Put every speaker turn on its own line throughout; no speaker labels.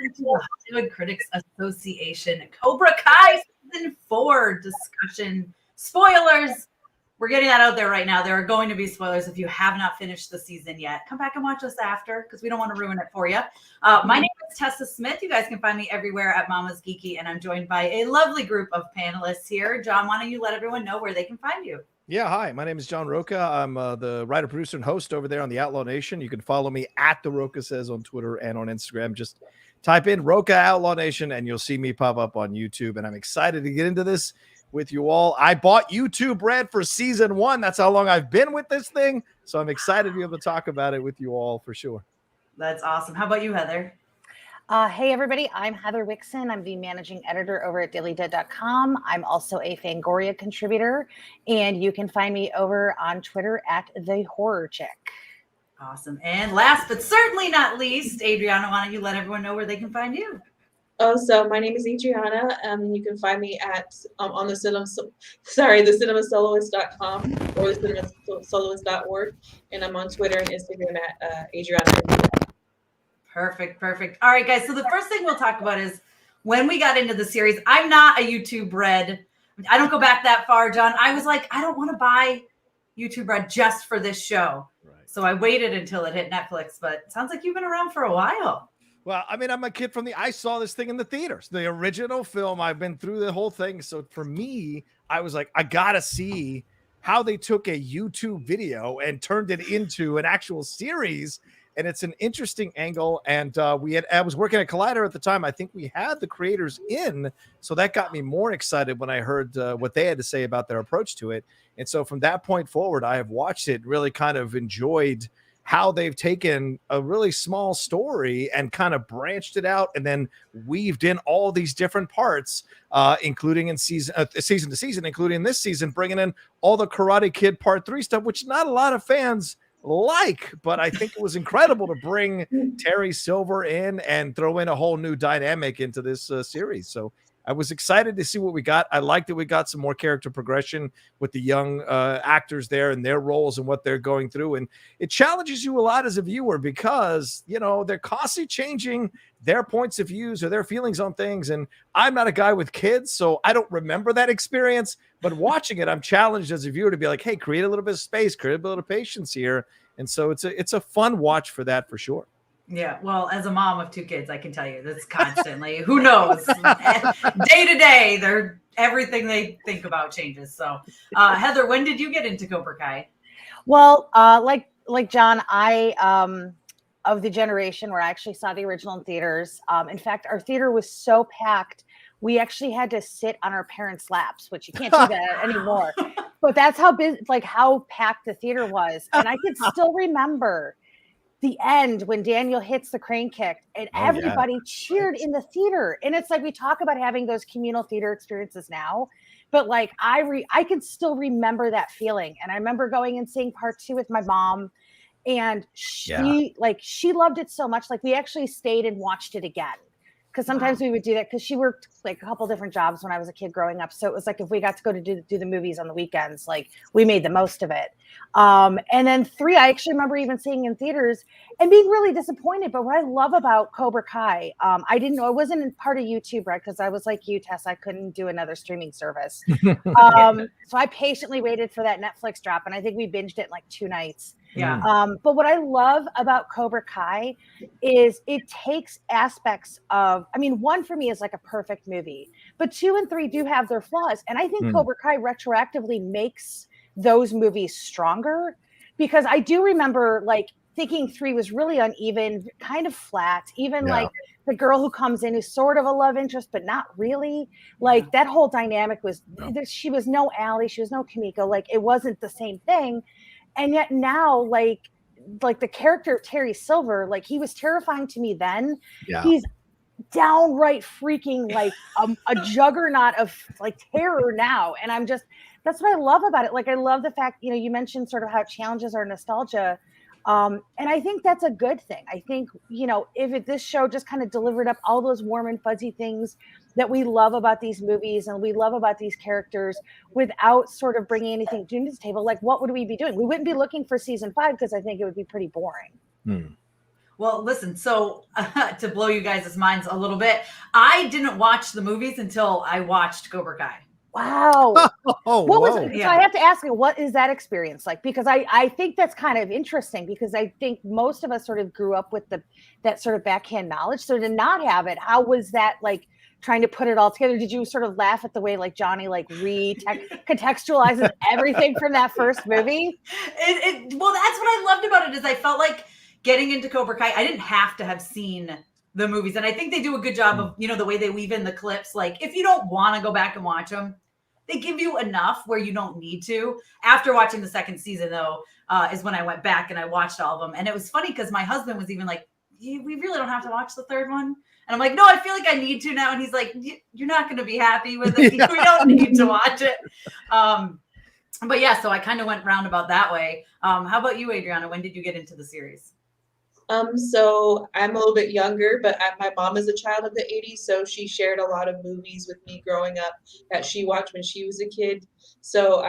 welcome to the Hollywood Critics Association Cobra Kai Season 4 discussion. Spoilers! We're getting that out there right now. There are going to be spoilers if you have not finished the season yet. Come back and watch us after because we don't want to ruin it for you. My name is Tessa Smith. You guys can find me everywhere at Mama's Geeky, and I'm joined by a lovely group of panelists here. John, why don't you let everyone know where they can find you?
Yeah, hi. My name is John Rocha. I'm the writer, producer, and host over there on the Outlaw Nation. You can follow me at The Rocha Says on Twitter and on Instagram. Just type in Rocha Outlaw Nation, and you'll see me pop up on YouTube. And I'm excited to get into this with you all. I bought YouTube Red for season 1. That's how long I've been with this thing. So I'm excited to be able to talk about it with you all for sure.
That's awesome. How about you, Heather?
Hey, everybody. I'm Heather Wixson. I'm the managing editor over at dailydead.com. I'm also a Fangoria contributor, and you can find me over on Twitter at The Horror Chick.
Awesome. And last but certainly not least, Adriana, why don't you let everyone know where they can find you?
Oh, so my name is Adriana. You can find me at on the cinemasoloist.com or the cinemasoloist.org, and I'm on Twitter and Instagram at Adriana.
Perfect. All right, guys. So the first thing we'll talk about is when we got into the series. I'm not a YouTube Red. I don't go back that far, John. I was like, I don't want to buy YouTube Red just for this show. Right. So I waited until it hit Netflix, but it sounds like you've been around for a while.
Well, I mean, I'm a kid I saw this thing in the theaters, the original film. I've been through the whole thing. So for me, I was like, I got to see how they took a YouTube video and turned it into an actual series. And it's an interesting angle. And I was working at Collider at the time. I think we had the creators in. So that got me more excited when I heard what they had to say about their approach to it. And so from that point forward, I have watched it, really kind of enjoyed how they've taken a really small story and kind of branched it out and then weaved in all these different parts, including in season to season, including this season, bringing in all the Karate Kid Part 3 stuff, which not a lot of fans like, but I think it was incredible to bring Terry Silver in and throw in a whole new dynamic into this series. So I was excited to see what we got. I liked that we got some more character progression with the young actors there and their roles and what they're going through. And it challenges you a lot as a viewer because, you know, they're constantly changing their points of views or their feelings on things. And I'm not a guy with kids, so I don't remember that experience. But watching it, I'm challenged as a viewer to be like, hey, create a little bit of space, create a little bit of patience here. And so it's a fun watch for that for sure.
Yeah, well, as a mom of 2 kids, I can tell you that's constantly, who knows, day to day, everything they think about changes. So, Heather, when did you get into Cobra Kai?
Well, like John, I of the generation where I actually saw the original in theaters. In fact, our theater was so packed, we actually had to sit on our parents' laps, which you can't do that anymore. But that's how how packed the theater was, and I could still remember the end when Daniel hits the crane kick and everybody cheered in the theater. And it's like, we talk about having those communal theater experiences now, but like I can still remember that feeling. And I remember going and seeing Part 2 with my mom, and she loved it so much. Like we actually stayed and watched it again. Because sometimes we would do that because she worked like a couple different jobs when I was a kid growing up. So it was like if we got to go to do the movies on the weekends, like we made the most of it. And then 3, I actually remember even seeing in theaters and being really disappointed. But what I love about Cobra Kai, I didn't know, I wasn't in part of YouTube, right? Because I was like you, Tess, I couldn't do another streaming service. So I patiently waited for that Netflix drop, and I think we binged it in like 2 nights.
Yeah.
But what I love about Cobra Kai is it takes aspects of, I mean, 1 for me is like a perfect movie, but 2 and 3 do have their flaws. And I think Cobra Kai retroactively makes those movies stronger, because I do remember like thinking 3 was really uneven, kind of flat, even like the girl who comes in is sort of a love interest, but not really. Like that whole dynamic was, she was no Allie, she was no Kimiko, like it wasn't the same thing. And yet now, like the character of Terry Silver, like he was terrifying to me then. Yeah. He's downright freaking like a juggernaut of like terror now. And that's what I love about it. Like, I love the fact, you know, you mentioned sort of how it challenges our nostalgia. And I think that's a good thing. I think, you know, if this show just kind of delivered up all those warm and fuzzy things that we love about these movies and we love about these characters without sort of bringing anything to the table, like what would we be doing? We wouldn't be looking for season 5 because I think it would be pretty boring.
Well, listen, so to blow you guys' minds a little bit, I didn't watch the movies until I watched Cobra Kai.
Wow.
Oh,
What was
whoa.
it? So I have to ask you, what is that experience like? Because I think that's kind of interesting, because I think most of us sort of grew up with that sort of backhand knowledge. So to not have it, how was that like trying to put it all together? Did you sort of laugh at the way like Johnny like contextualizes everything from that first movie?
Well, that's what I loved about it, is I felt like getting into Cobra Kai, I didn't have to have seen the movies. And I think they do a good job of, the way they weave in the clips. Like, if you don't want to go back and watch them, they give you enough where you don't need to. After watching the second season, though, is when I went back and I watched all of them. And it was funny because my husband was even like, we really don't have to watch the third one. And I'm like, no, I feel like I need to now. And he's like, you're not going to be happy with it. Yeah. We don't need to watch it. But yeah, so I kind of went roundabout that way. How about you, Adriana? When did you get into the series?
So I'm a little bit younger, but my mom is a child of the 80s, so she shared a lot of movies with me growing up that she watched when she was a kid. So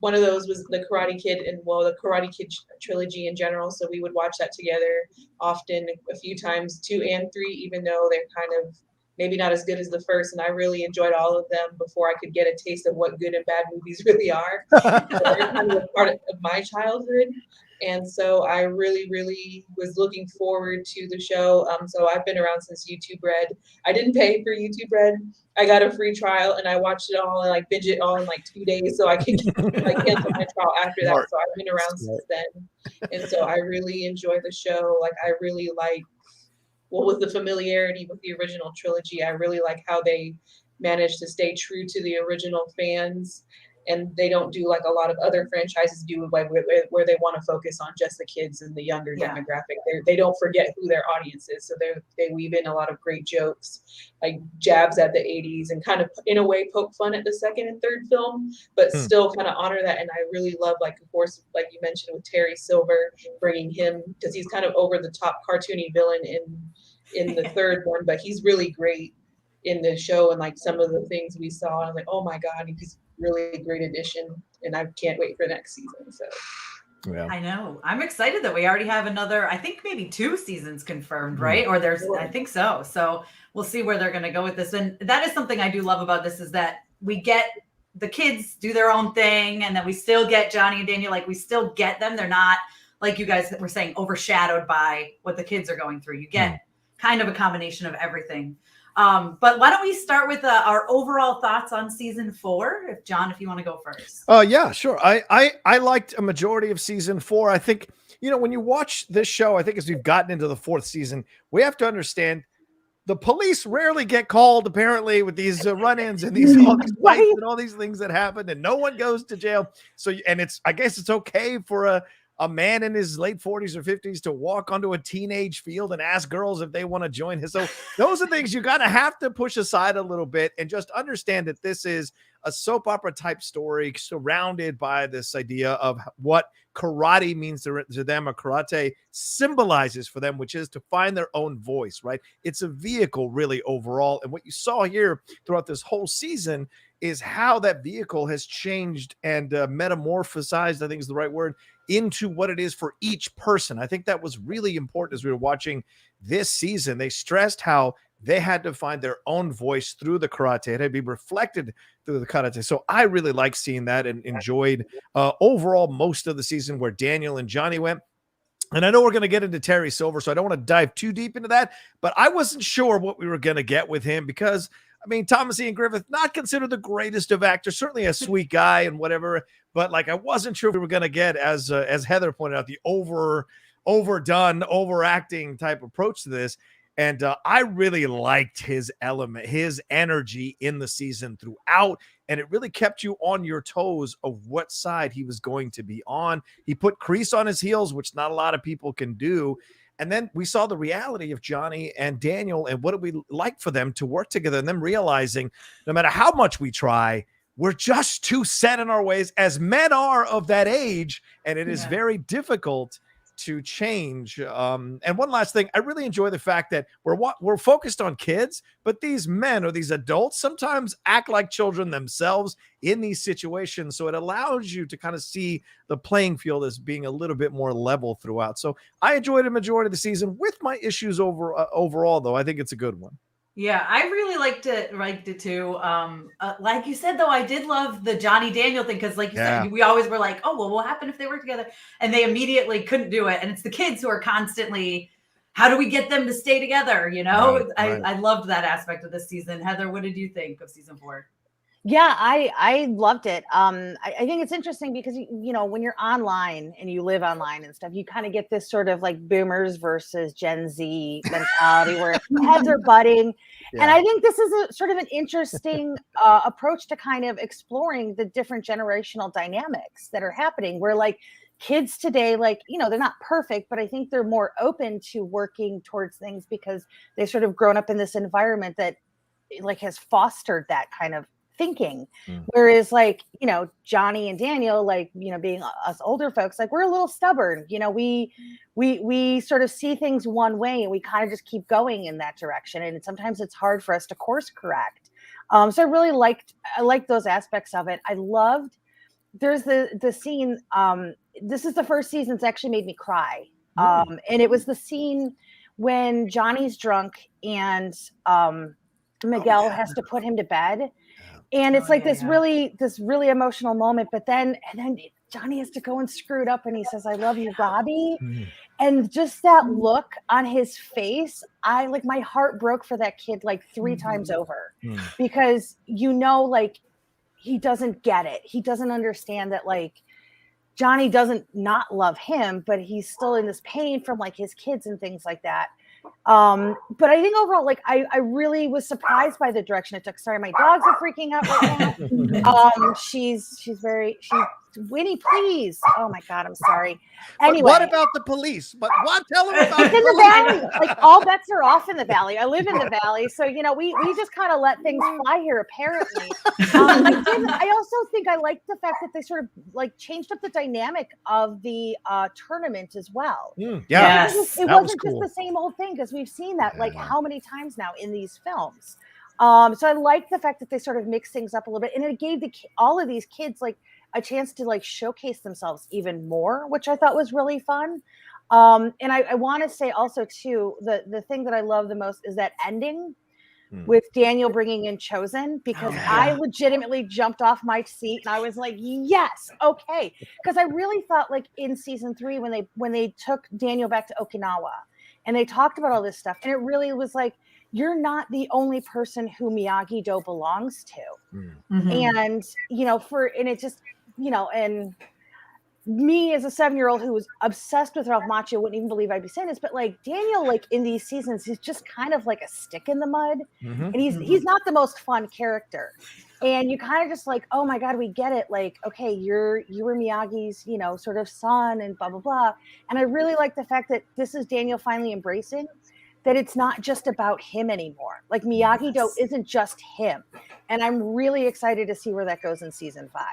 one of those was the Karate Kid, and the Karate Kid trilogy in general. So we would watch that together often, a few times, 2 and 3, even though they're kind of maybe not as good as the first. And I really enjoyed all of them before I could get a taste of what good and bad movies really are. So they're kind of a part of my childhood. And so I really, really was looking forward to the show. So I've been around since YouTube Red. I didn't pay for YouTube Red. I got a free trial and I watched it all and binge it all in 2 days so I could cancel my trial after that. So I've been around since then. And so I really enjoy the show. I really like, with the familiarity with the original trilogy, I really like how they managed to stay true to the original fans. And they don't do like a lot of other franchises do, where they want to focus on just the kids and the younger demographic. They don't forget who their audience is, so they weave in a lot of great jokes, like jabs at the 80s, and kind of in a way poke fun at the second and third film, but still kind of honor that. And I really love, of course, like you mentioned with Terry Silver, bringing him, because he's kind of over the top cartoony villain in the third one, but he's really great in the show, and some of the things we saw, I'm like, oh my god, he's really a great addition, and I can't wait for next season. So
yeah. I know, I'm excited that we already have another, I think maybe 2 seasons confirmed, right? Or I think so we'll see where they're going to go with this. And that is something I do love about this, is that we get the kids do their own thing, and then we still get Johnny and Daniel, we still get them. They're not, like you guys were saying, overshadowed by what the kids are going through. You get kind of a combination of everything. But why don't we start with our overall thoughts on season 4? John, if you want to go first.
Yeah, sure. I liked a majority of season 4. I think, when you watch this show, I think as we've gotten into the 4th season, we have to understand the police rarely get called, apparently, with these run-ins and these fights and all these things that happen, and no one goes to jail. So, and I guess it's okay for a man in his late 40s or 50s to walk onto a teenage field and ask girls if they want to join his. So those are things you got to have to push aside a little bit and just understand that this is a soap opera type story surrounded by this idea of what karate means to them, or karate symbolizes for them, which is to find their own voice, right? It's a vehicle really overall. And what you saw here throughout this whole season is how that vehicle has changed and metamorphosized, I think is the right word, into what it is for each person. I think that was really important as we were watching this season. They stressed how they had to find their own voice through the karate. It had to be reflected through the karate. So I really like seeing that and enjoyed overall most of the season where Daniel and Johnny went. And I know we're going to get into Terry Silver, so I don't want to dive too deep into that, but I wasn't sure what we were going to get with him because, Thomas Ian Griffith, not considered the greatest of actors, certainly a sweet guy and whatever, but I wasn't sure if we were going to get, as Heather pointed out, the overdone, overacting type approach to this. And I really liked his element, his energy in the season throughout. And it really kept you on your toes of what side he was going to be on. He put Kreese on his heels, which not a lot of people can do. And then we saw the reality of Johnny and Daniel and what it would be like for them to work together, and them realizing no matter how much we try, we're just too set in our ways, as men are of that age. And it is very difficult to change. And one last thing, I really enjoy the fact that we're focused on kids, but these men or these adults sometimes act like children themselves in these situations. So it allows you to kind of see the playing field as being a little bit more level throughout. So I enjoyed the majority of the season with my issues overall, though. I think it's a good one.
Yeah, I really liked it too. Like you said, though, I did love the Johnny Daniel thing because, like you said, we always were like, "Oh, well, what happened if they work together?" And they immediately couldn't do it. And it's the kids who are constantly, "How do we get them to stay together?" You know,
Right.
I loved that aspect of this season. Heather, what did you think of season 4?
Yeah, I loved it. I think it's interesting because you know, when you're online and you live online and stuff, you kind of get this sort of like boomers versus Gen Z mentality where heads are butting.
Yeah.
And I think this is a sort of an interesting approach to kind of exploring the different generational dynamics that are happening where like kids today, like, you know, they're not perfect, but I think they're more open to working towards things because they've sort of grown up in this environment that like has fostered that kind of thinking. Whereas like, you know, Johnny and Daniel, like, you know, being us older folks, like we're a little stubborn, you know, we sort of see things one way and we kind of just keep going in that direction. And sometimes it's hard for us to course correct. So I really liked those aspects of it. I loved, there's the scene, this is the first season that's actually made me cry. And it was the scene when Johnny's drunk and Miguel has to put him to bed. And it's like this really emotional moment, but then Johnny has to go and screw it up and he says, "I love you, Robbie." And just that look on his face, I like my heart broke for that kid like 3 times over because, you know, like he doesn't get it. He doesn't understand that like Johnny doesn't not love him, but he's still in this pain from like his kids and things like that. But I think overall, like I really was surprised by the direction it took. Sorry, my dogs are freaking out right now. She's Winnie, please. Oh my God, I'm sorry. Anyway,
but what about the police? But what? Tell her about
it's in the valley. Like all bets are off in the valley. I live in the valley, so you know we just kind of let things fly here. Apparently, I also think I liked the fact that they sort of like changed up the dynamic of the tournament as well.
Yes,
it wasn't just the same old thing because we've seen that like how many times now in these films. So I like the fact that they sort of mix things up a little bit, and it gave all of these kids like a chance to like showcase themselves even more, which I thought was really fun. And I want to say also too, the thing that I love the most is that ending with Daniel bringing in Chosen, because I legitimately jumped off my seat and I was like, yes, okay. Because I really thought like in season 3 when they took Daniel back to Okinawa and they talked about all this stuff, and it really was like, you're not the only person who Miyagi-Do belongs to. And, you know, and it just, you know, and me as a 7-year-old who was obsessed with Ralph Macchio wouldn't even believe I'd be saying this, but like Daniel, like in these seasons, he's just kind of like a stick in the mud, and he's not the most fun character. And you kind of just like, oh my God, we get it. Like, okay, you were Miyagi's, you know, sort of son and blah, blah, blah. And I really like the fact that this is Daniel finally embracing that it's not just about him anymore. Like Miyagi-Do isn't just him. And I'm really excited to see where that goes in season 5.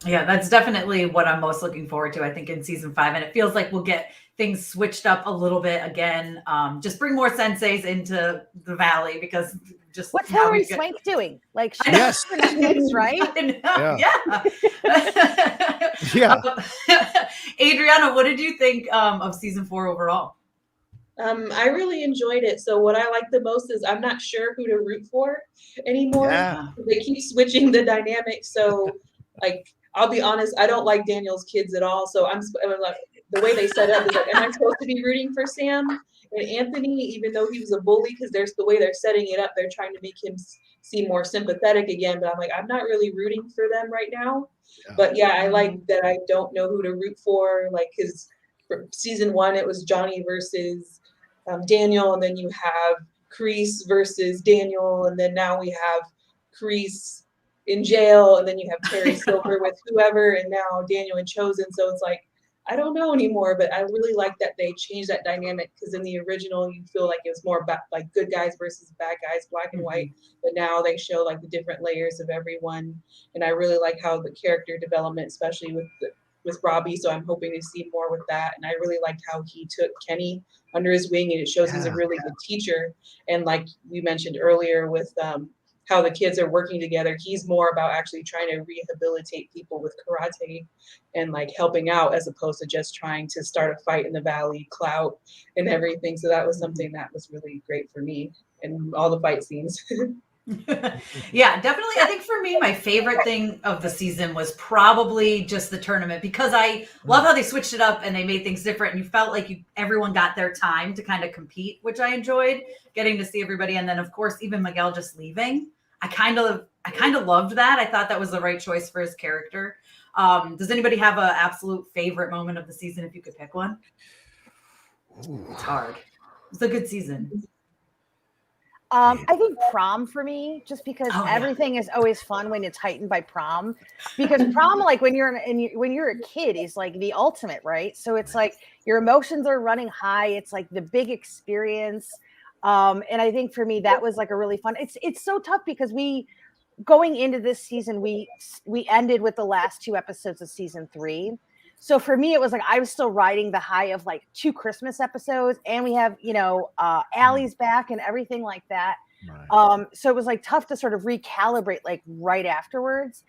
Yeah, that's definitely what I'm most looking forward to, I think, in season 5. And it feels like we'll get things switched up a little bit again. Just bring more senseis into the valley because just
what's Hilary Swank doing? Like she's Netflix, right?
Adriana, what did you think of season 4 overall?
I really enjoyed it. So what I like the most is I'm not sure who to root for anymore. They keep switching the dynamic. So like, I'll be honest, I don't like Daniel's kids at all. So I'm like, the way they set up is like, am I supposed to be rooting for Sam and Anthony, even though he was a bully? Because there's the way they're setting it up. They're trying to make him seem more sympathetic again. But I'm like, I'm not really rooting for them right now. But yeah, I like that I don't know who to root for. Like, because for season 1, it was Johnny versus Daniel. And then you have Kreese versus Daniel. And then now we have Kreese in jail, and then you have Terry Silver with whoever, and now Daniel and Chosen. So it's like, I don't know anymore, but I really like that they changed that dynamic, because in the original you feel like it was more about like good guys versus bad guys, black and white, but now they show like the different layers of everyone. And I really like how the character development, especially with with Robbie, so I'm hoping to see more with that. And I really liked how he took Kenny under his wing, and it shows he's a really good teacher. And like we mentioned earlier with how the kids are working together, he's more about actually trying to rehabilitate people with karate and like helping out, as opposed to just trying to start a fight in the valley, clout and everything. So that was something that was really great for me, and all the fight scenes.
Yeah, definitely. I think for me, my favorite thing of the season was probably just the tournament, because I love how they switched it up and they made things different, and you felt like everyone got their time to kind of compete, which I enjoyed getting to see everybody. And then of course, even Miguel just leaving, I kind of loved that. I thought that was the right choice for his character. Does anybody have an absolute favorite moment of the season if you could pick one? It's hard. It's a good season.
I think prom for me, just because everything is always fun when it's heightened by prom. Because prom, like when you're a kid, is like the ultimate, right? So it's like your emotions are running high. It's like the big experience. And I think for me, that was like a really fun. It's so tough because going into this season, we ended with the last 2 episodes of season 3. So for me, it was like I was still riding the high of like 2 Christmas episodes, and we have, Allie's back and everything like that. Right. So it was like tough to sort of recalibrate like right afterwards.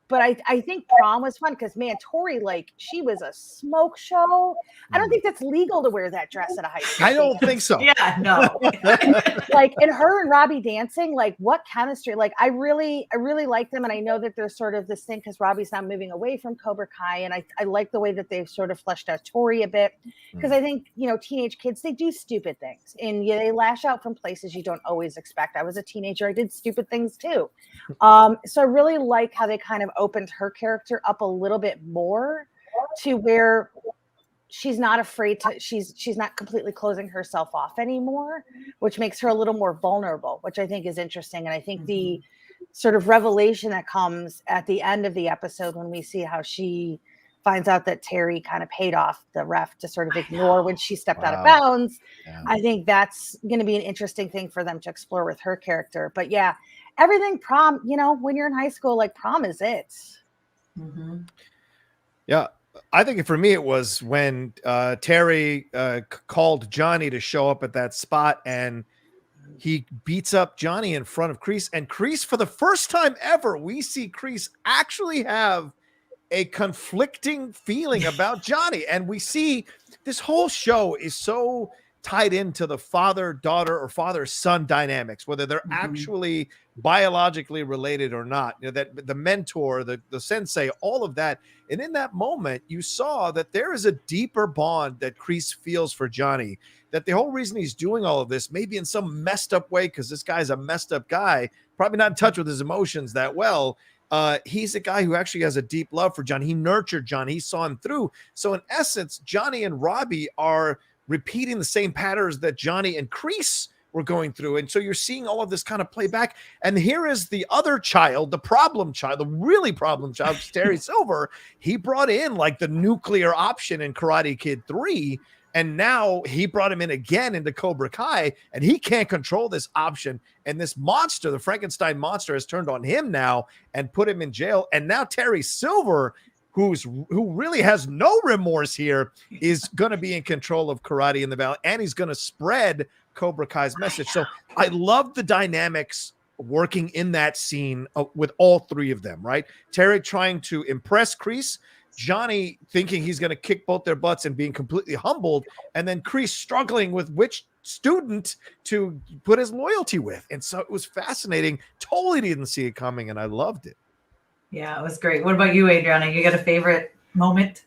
But I think prom was fun because, man, Tori, like, she was a smoke show. I don't think that's legal to wear that dress at a high school.
I don't think so.
Yeah, no.
Like, and her and Robbie dancing, like, what chemistry? Like, I really like them. And I know that there's sort of this thing because Robbie's now moving away from Cobra Kai. And I like the way that they've sort of fleshed out Tori a bit. Because I think, teenage kids, they do stupid things. And they lash out from places you don't always expect. I was a teenager. I did stupid things too. So I really like how they kind of opened her character up a little bit more to where she's not afraid to, she's not completely closing herself off anymore, which makes her a little more vulnerable, which I think is interesting. And I think the sort of revelation that comes at the end of the episode when we see how she finds out that Terry kind of paid off the ref to sort of ignore when she stepped out of bounds. Yeah. I think that's going to be an interesting thing for them to explore with her character. But yeah, everything prom, when you're in high school, like prom is it. Mm-hmm.
Yeah. I think for me, it was when Terry called Johnny to show up at that spot, and he beats up Johnny in front of Kreese. And Kreese, for the first time ever, we see Kreese actually have a conflicting feeling about Johnny. And we see this whole show is so tied into the father-daughter or father-son dynamics, whether they're actually biologically related or not, that the mentor, the sensei, all of that. And in that moment, you saw that there is a deeper bond that Kreese feels for Johnny, that the whole reason he's doing all of this, maybe in some messed up way, because this guy's a messed up guy, probably not in touch with his emotions that well. He's a guy who actually has a deep love for Johnny. He nurtured Johnny. He saw him through. So in essence, Johnny and Robbie are repeating the same patterns that Johnny and Kreese were going through. And so you're seeing all of this kind of play back. And here is the other child, the problem child, the really problem child, Terry Silver. He brought in like the nuclear option in Karate Kid 3. And now he brought him in again into Cobra Kai, and he can't control this option. And this monster, the Frankenstein monster, has turned on him now and put him in jail. And now Terry Silver, who really has no remorse here, is going to be in control of Karate in the Valley, and he's going to spread Cobra Kai's message. So I love the dynamics working in that scene with all 3 of them, right? Terry trying to impress Kreese, Johnny thinking he's going to kick both their butts and being completely humbled, and then Kreese struggling with which student to put his loyalty with. And so it was fascinating. Totally didn't see it coming, and I loved it.
Yeah, it was great. What about you, Adriana? You got a favorite moment?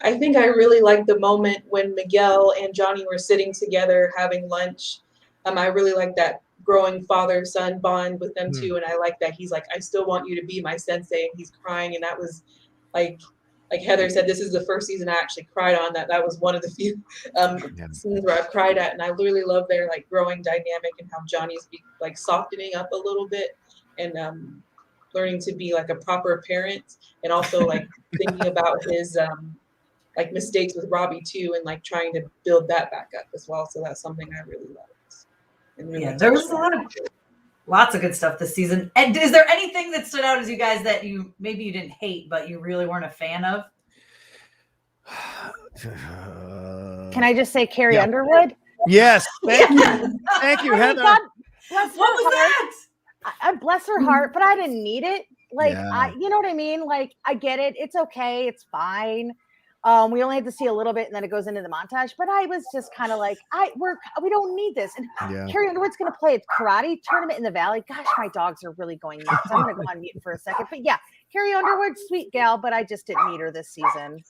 I think I really liked the moment when Miguel and Johnny were sitting together having lunch. I really liked that growing father-son bond with them too. And I like that he's like, I still want you to be my sensei. And he's crying. And that was like Heather said, this is the first season I actually cried on. That was one of the few scenes where I've cried at. And I really love their like growing dynamic and how Johnny's like softening up a little bit and learning to be like a proper parent, and also like thinking about his like mistakes with Robbie too, and like trying to build that back up as well. So that's something I really loved. And really
there was a Lots of good stuff this season. And is there anything that stood out as you guys that you didn't hate, but you really weren't a fan of?
Can I just say Carrie Underwood?
Yes. Thank you. Thank you, Heather.
God bless
What
her
was
heart.
that?
I bless her heart, but I didn't need it. Like,
Yeah.
you know what I mean? Like, I get it. It's okay. It's fine. We only had to see a little bit, and then it goes into the montage. But I was just kind of like, we don't need this. And Carrie Underwood's going to play a karate tournament in the Valley. Gosh, my dogs are really going nuts. I'm going to go on mute for a second. But yeah, Carrie Underwood, sweet gal, but I just didn't need her this season.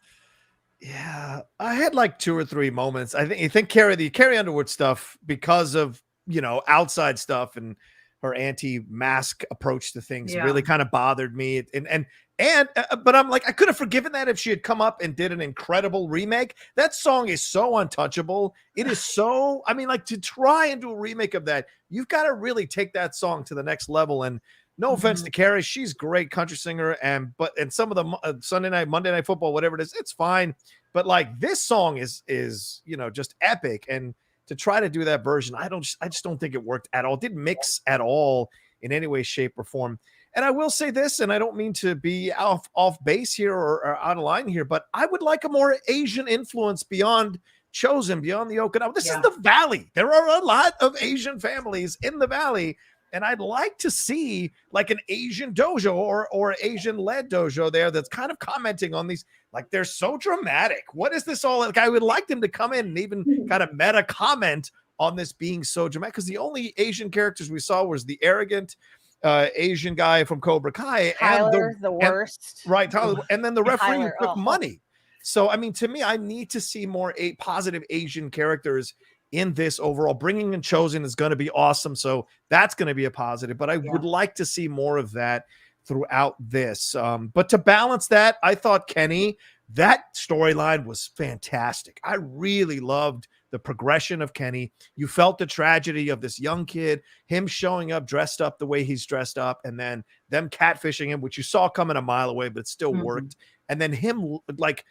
Yeah, I had like 2 or 3 moments. I think Carrie Underwood stuff, because of, you know, outside stuff and her anti-mask approach to things, really kind of bothered me. But I'm like, I could have forgiven that if she had come up and did an incredible remake. That song is so untouchable. It is so, I mean, like, to try and do a remake of that, you've got to really take that song to the next level. And no offense to Carrie, she's a great country singer, and some of the Sunday night, Monday Night Football, whatever it is, it's fine. But like, this song is you know, just epic. And to try to do that version, I just don't think it worked at all. It didn't mix at all in any way, shape, or form. And I will say this, and I don't mean to be off base here or out of line here, but I would like a more Asian influence beyond Chosen, beyond the Okinawa. This is the Valley. There are a lot of Asian families in the Valley, and I'd like to see like an Asian dojo or Asian-led dojo there that's kind of commenting on these. Like, they're so dramatic. What is this all like? I would like them to come in and even kind of meta comment on this being so dramatic, because the only Asian characters we saw was the arrogant Asian guy from Cobra Kai,
Tyler, the worst.
Right, Tyler, and then the referee who took
oh.
money. So, I mean, to me, I need to see more positive Asian characters in this overall. Bringing in Chosen is going to be awesome, so that's going to be a positive. But I would like to see more of that throughout this. But to balance that, I thought Kenny, that storyline was fantastic. I really loved the progression of Kenny. You felt the tragedy of this young kid, him showing up dressed up the way he's dressed up, and then them catfishing him, which you saw coming a mile away, but it still worked. And then him like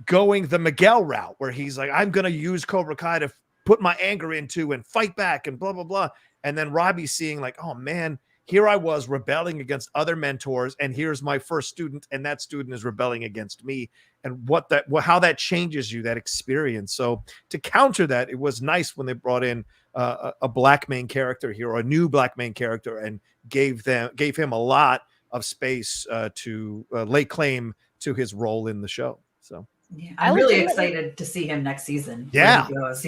going the Miguel route, where he's like, I'm going to use Cobra Kai to put my anger into and fight back and blah, blah, blah. And then Robbie seeing like, oh man, here I was rebelling against other mentors, and here's my first student, and that student is rebelling against me. And how that changes you, that experience. So to counter that, it was nice when they brought in a black main character here, or a new black main character, and gave him a lot of space to lay claim to his role in the show. So
yeah, I'm really excited to see him next season.
Yeah.
He goes.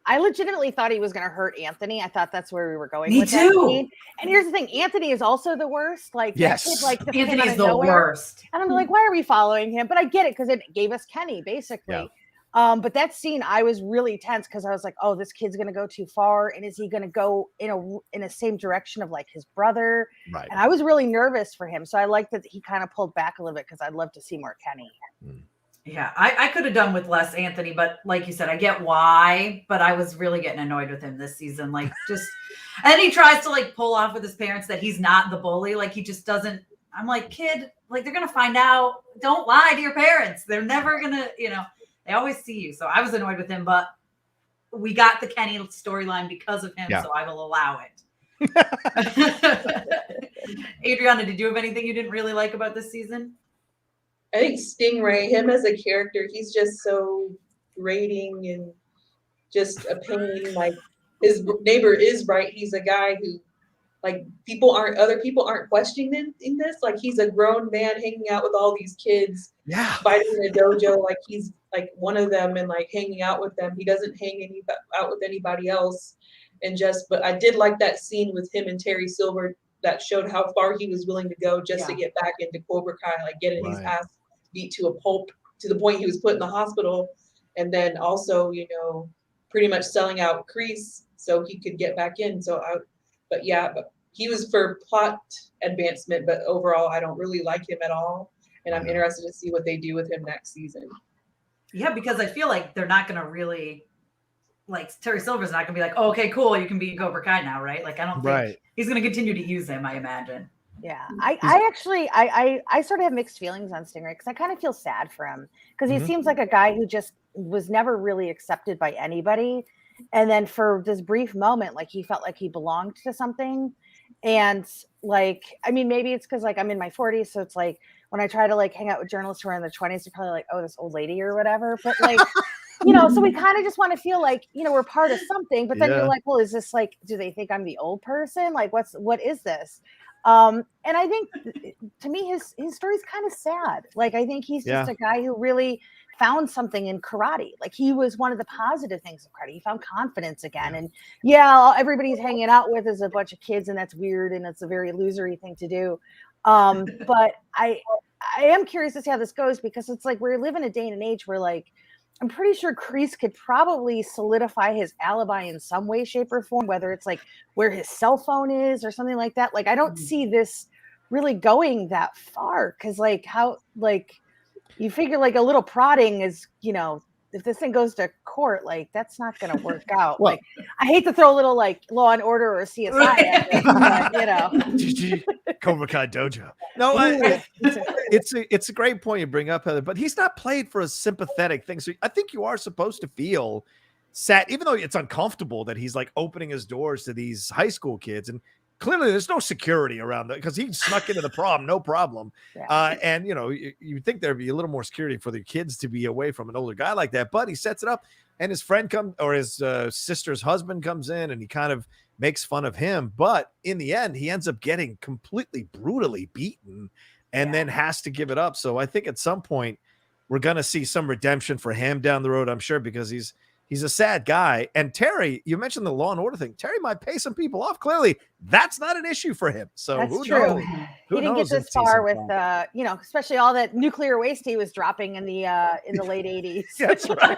I legitimately thought he was going to hurt Anthony. I thought that's where we were going.
Me
with
too.
That scene. And here's the thing: Anthony is also the worst. Like,
yes,
kid, like
Anthony's the worst.
And I'm like, why are we following him? But I get it, because it gave us Kenny basically. Yeah. But that scene, I was really tense, because I was like, oh, this kid's going to go too far, and is he going to go in a same direction of like his brother?
Right.
And I was really nervous for him. So I like that he kind of pulled back a little bit, because I'd love to see more Kenny.
Yeah, I could have done with less Anthony, but like you said, I get why, but I was really getting annoyed with him this season. Like, just, and he tries to like pull off with his parents that he's not the bully. Like, he just doesn't. I'm like, kid, like, they're going to find out. Don't lie to your parents. They're never going to, they always see you. So I was annoyed with him, but we got the Kenny storyline because of him. So I will allow it. Adriana, did you have anything you didn't really like about this season?
I think Stingray, him as a character, he's just so grating and just a pain. Like, his neighbor is right. He's a guy who, like, other people aren't questioning him in this. Like, he's a grown man hanging out with all these kids, fighting in a dojo. Like, he's like one of them and like hanging out with them. He doesn't hang out with anybody else. But I did like that scene with him and Terry Silver that showed how far he was willing to go just to get back into Cobra Kai, like getting his ass beat to a pulp to the point he was put in the hospital, and then also, pretty much selling out Kreese so he could get back in. But he was for plot advancement, but overall I don't really like him at all, and I'm interested to see what they do with him next season.
Yeah, because I feel like they're not going to really, like, Terry Silver's not going to be like, oh, okay, cool, you can be Cobra Kai now, right? Like, I don't think he's going to continue to use him, I imagine.
Yeah, I sort of have mixed feelings on Stingray, because I kind of feel sad for him, because he seems like a guy who just was never really accepted by anybody, and then for this brief moment, like, he felt like he belonged to something, And like, I mean, maybe it's because like I'm in my 40s, so it's like when I try to like hang out with journalists who are in their 20s, they're probably like, oh, this old lady or whatever. But like, so we kind of just want to feel like, we're part of something. But then you're like, well, is this like, do they think I'm the old person? Like, what is this? And I think to me, his story's kind of sad. Like, I think he's just a guy who really found something in karate. Like, he was one of the positive things of karate. He found confidence again. And everybody's hanging out with is a bunch of kids, and that's weird. And it's a very losery thing to do. But I am curious to see how this goes, because it's like, we're living a day and an age where like, I'm pretty sure Kreese could probably solidify his alibi in some way, shape, or form, whether it's like where his cell phone is or something like that. Like, I don't see this really going that far, because like how, like, you figure like a little prodding is, if this thing goes to court, like that's not going to work out. Well, like, I hate to throw a little like Law and Order or CSI at it,
but Cobra Kai Dojo. No, it's a great point you bring up, Heather. But he's not played for a sympathetic thing, so I think you are supposed to feel sad, even though it's uncomfortable that he's like opening his doors to these high school kids, and clearly there's no security around that because he snuck into the prom, no problem. And you think there'd be a little more security for the kids to be away from an older guy like that, but he sets it up, and his friend his sister's husband comes in, and he kind of makes fun of him. But in the end, he ends up getting completely brutally beaten and then has to give it up. So I think at some point we're going to see some redemption for him down the road, I'm sure, because he's a sad guy. And Terry, you mentioned the Law and Order thing. Terry might pay some people off. Clearly, that's not an issue for him. So
that's
who
true.
knows?
He didn't get this far with, especially all that nuclear waste he was dropping in the late 80s.
That's right.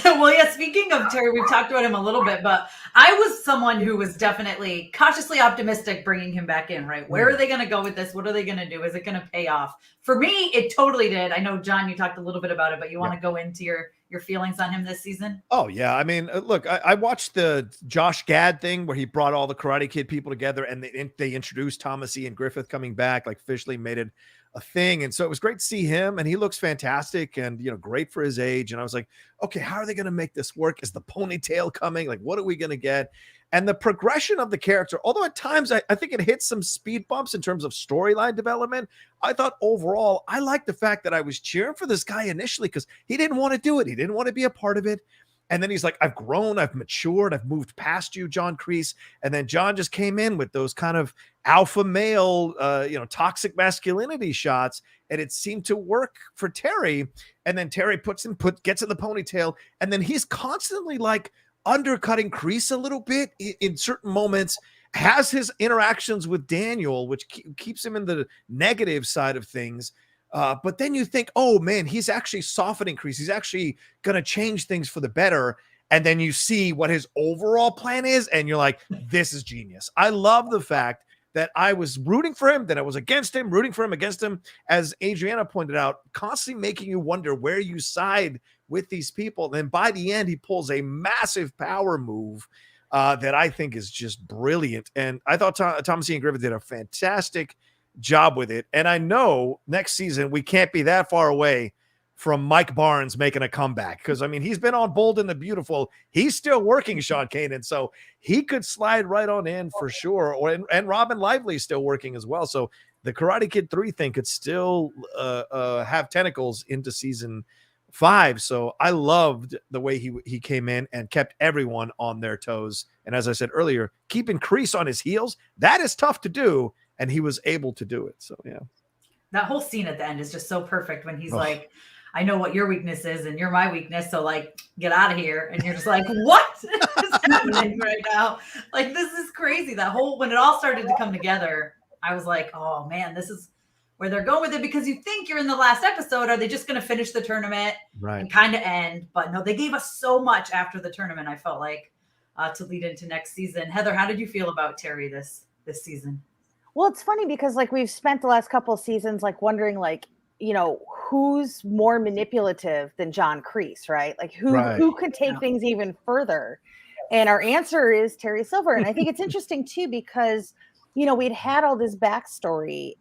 Well, yeah, speaking of Terry, we've talked about him a little bit, but I was someone who was definitely cautiously optimistic bringing him back in, right? Where are they going to go with this? What are they going to do? Is it going to pay off? For me, it totally did. I know, John, you talked a little bit about it, but you want to go into your feelings on him this season?
Oh, yeah. I mean, look, I watched the Josh Gad thing where he brought all the Karate Kid people together, and they introduced Thomas Ian Griffith coming back, like officially made it a thing. And so it was great to see him, and he looks fantastic and, great for his age. And I was like, okay, how are they going to make this work? Is the ponytail coming? Like, what are we going to get? And the progression of the character, although at times I think it hit some speed bumps in terms of storyline development, I thought overall, I liked the fact that I was cheering for this guy initially because he didn't want to do it. He didn't want to be a part of it. And then he's like, I've grown, I've matured, I've moved past you, John Kreese. And then John just came in with those kind of alpha male, toxic masculinity shots. And it seemed to work for Terry. And then Terry gets in the ponytail. And then he's constantly like undercutting Kreese a little bit in certain moments, has his interactions with Daniel, which keeps him in the negative side of things. But then you think, oh man, he's actually softening Kreese. He's actually going to change things for the better. And then you see what his overall plan is. And you're like, this is genius. I love the fact that I was rooting for him, that I was against him, rooting for him, against him. As Adriana pointed out, constantly making you wonder where you side with these people. And then by the end, he pulls a massive power move that I think is just brilliant. And I thought Thomas Ian Griffith did a fantastic job with it. And I know next season we can't be that far away from Mike Barnes making a comeback, because I mean, he's been on Bold and the Beautiful. He's still working Sean Kanan, so he could slide right on in for sure. And Robin Lively's still working as well. So the Karate Kid 3 thing could still have tentacles into season 5. So I loved the way he came in and kept everyone on their toes. And as I said earlier, keeping Kreese on his heels, that is tough to do. And he was able to do it. So, yeah.
That whole scene at the end is just so perfect when he's like, I know what your weakness is and you're my weakness. So like, get out of here. And you're just like, what is happening right now? Like, this is crazy. When it all started to come together, I was like, oh man, this is where they're going with it, because you think you're in the last episode. Are they just going to finish the tournament and kind of end? But no, they gave us so much after the tournament. I felt like to lead into next season. Heather, how did you feel about Terry this season?
Well, it's funny because like we've spent the last couple of seasons like wondering like, who's more manipulative than John Kreese, right? Like who could take things even further? And our answer is Terry Silver. And I think it's interesting too, because, we'd had all this backstory,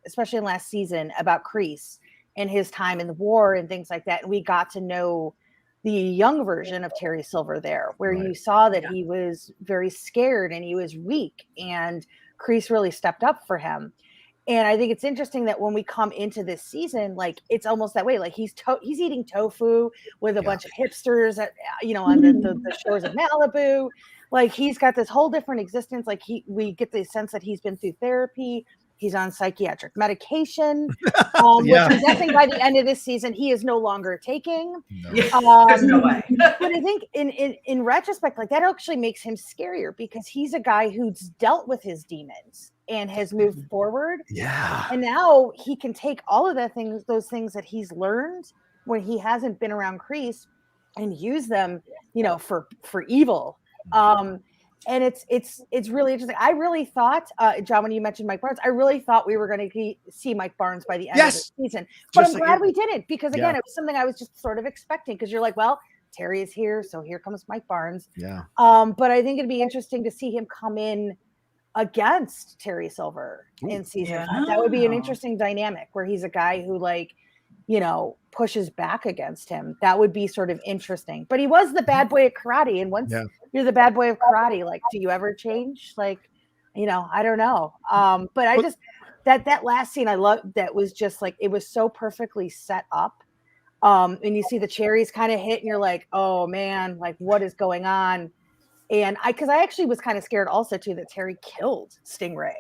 especially in last season, about Kreese and his time in the war and things like that. And we got to know the young version of Terry Silver there, where
Right.
you saw that he was very scared and he was weak, and Kreese really stepped up for him. And I think it's interesting that when we come into this season, like it's almost that way. Like he's eating tofu with a bunch of hipsters at, on the shores of Malibu. Like he's got this whole different existence. Like we get the sense that he's been through therapy. He's on psychiatric medication, which I'm guessing by the end of this season he is no longer taking.
No.
There's no way.
But I think in retrospect, like that actually makes him scarier because he's a guy who's dealt with his demons and has moved forward.
Yeah.
And now he can take all of those things that he's learned when he hasn't been around Kreese and use them, for evil. And it's really interesting. I really thought, John, when you mentioned Mike Barnes, I really thought we were going to see Mike Barnes by the end of the season. But I'm glad we didn't, because again, it was something I was just sort of expecting, because you're like, well, Terry is here, so here comes Mike Barnes.
Yeah.
But I think it'd be interesting to see him come in against Terry Silver in season 5. That would be an interesting dynamic where he's a guy who pushes back against him. That would be sort of interesting. But he was the bad boy of karate. And once you're the bad boy of karate, like, do you ever change? Like, I don't know. But I just, that last scene I loved, that was just like, it was so perfectly set up. And you see the cherries kind of hit and you're like, oh man, like what is going on? And because I actually was kind of scared also too that Terry killed Stingray.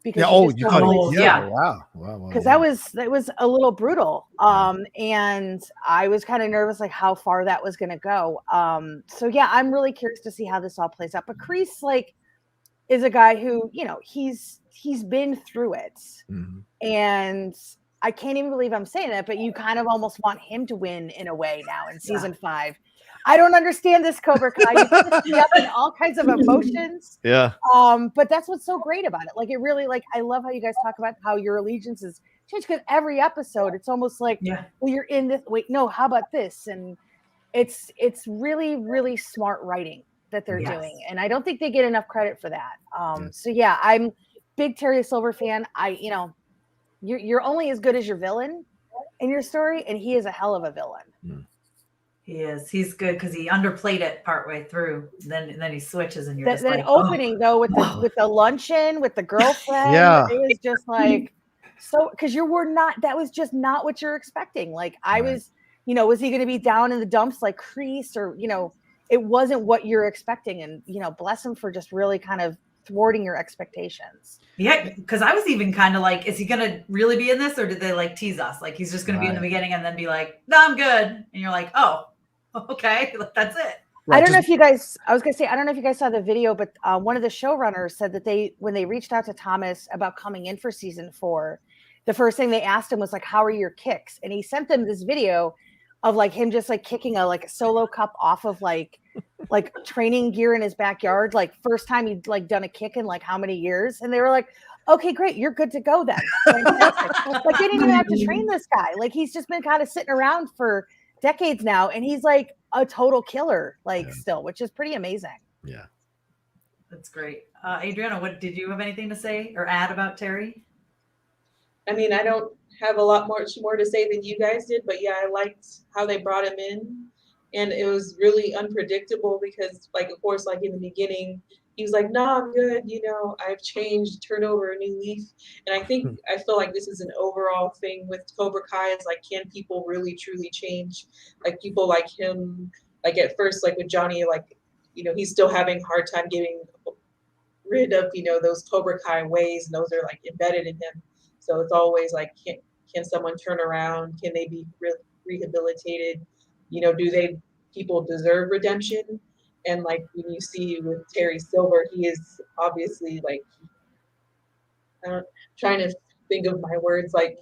Because
Wow.
Because that was a little brutal. And I was kind of nervous, like how far that was going to go. So yeah, I'm really curious to see how this all plays out. But Kreese, like, is a guy who, he's been through it. Mm-hmm. And I can't even believe I'm saying that, but you kind of almost want him to win in a way now in season 5. I don't understand this, Cobra Kai. You put me up in all kinds of emotions.
Yeah.
But that's what's so great about it. Like, it really, like, I love how you guys talk about how your allegiances change, because every episode, it's almost like, well, you're in this. Wait, no, how about this? And it's really, really smart writing that they're doing. And I don't think they get enough credit for that. So yeah, I'm big Terry Silver fan. You're only as good as your villain in your story, and he is a hell of a villain.
Mm.
He is. He's good because he underplayed it partway through. Then he switches, and you're just
that
like,
opening though with the luncheon with the girlfriend. It was just like, so because that was just not what you're expecting. Like I was, was he going to be down in the dumps like Kreese, or it wasn't what you're expecting, and bless him for just really kind of thwarting your expectations.
Yeah, because I was even kind of like, is he going to really be in this, or did they like tease us? Like he's just going to be in the beginning and then be like, no, I'm good. And you're like, oh, okay, that's it.
Right. I don't know if you guys saw the video, but one of the showrunners said that when they reached out to Thomas about coming in for season 4, the first thing they asked him was like, how are your kicks? And he sent them this video of like him just like kicking a solo cup off of like training gear in his backyard. Like first time he'd like done a kick in like how many years. And they were like, okay, great. You're good to go then. Fantastic. Like they didn't even have to train this guy. Like he's just been kind of sitting around for decades now. And he's like a total killer, still, which is pretty amazing.
Yeah.
That's great. Adriana, what did you have anything to say or add about Terry?
I mean, I don't have a lot much more to say than you guys did, but yeah, I liked how they brought him in. And it was really unpredictable because, like, of course, like in the beginning, he was like, no, I'm good. I've changed, turned over a new leaf. And I feel like this is an overall thing with Cobra Kai is like, can people really truly change? Like people like him, like at first, like with Johnny, like, he's still having a hard time getting rid of, those Cobra Kai ways. And those are like embedded in him. So it's always like, can someone turn around? Can they be rehabilitated? Do people deserve redemption? And like when you see with Terry Silver, he is obviously like, I'm trying to think of my words, like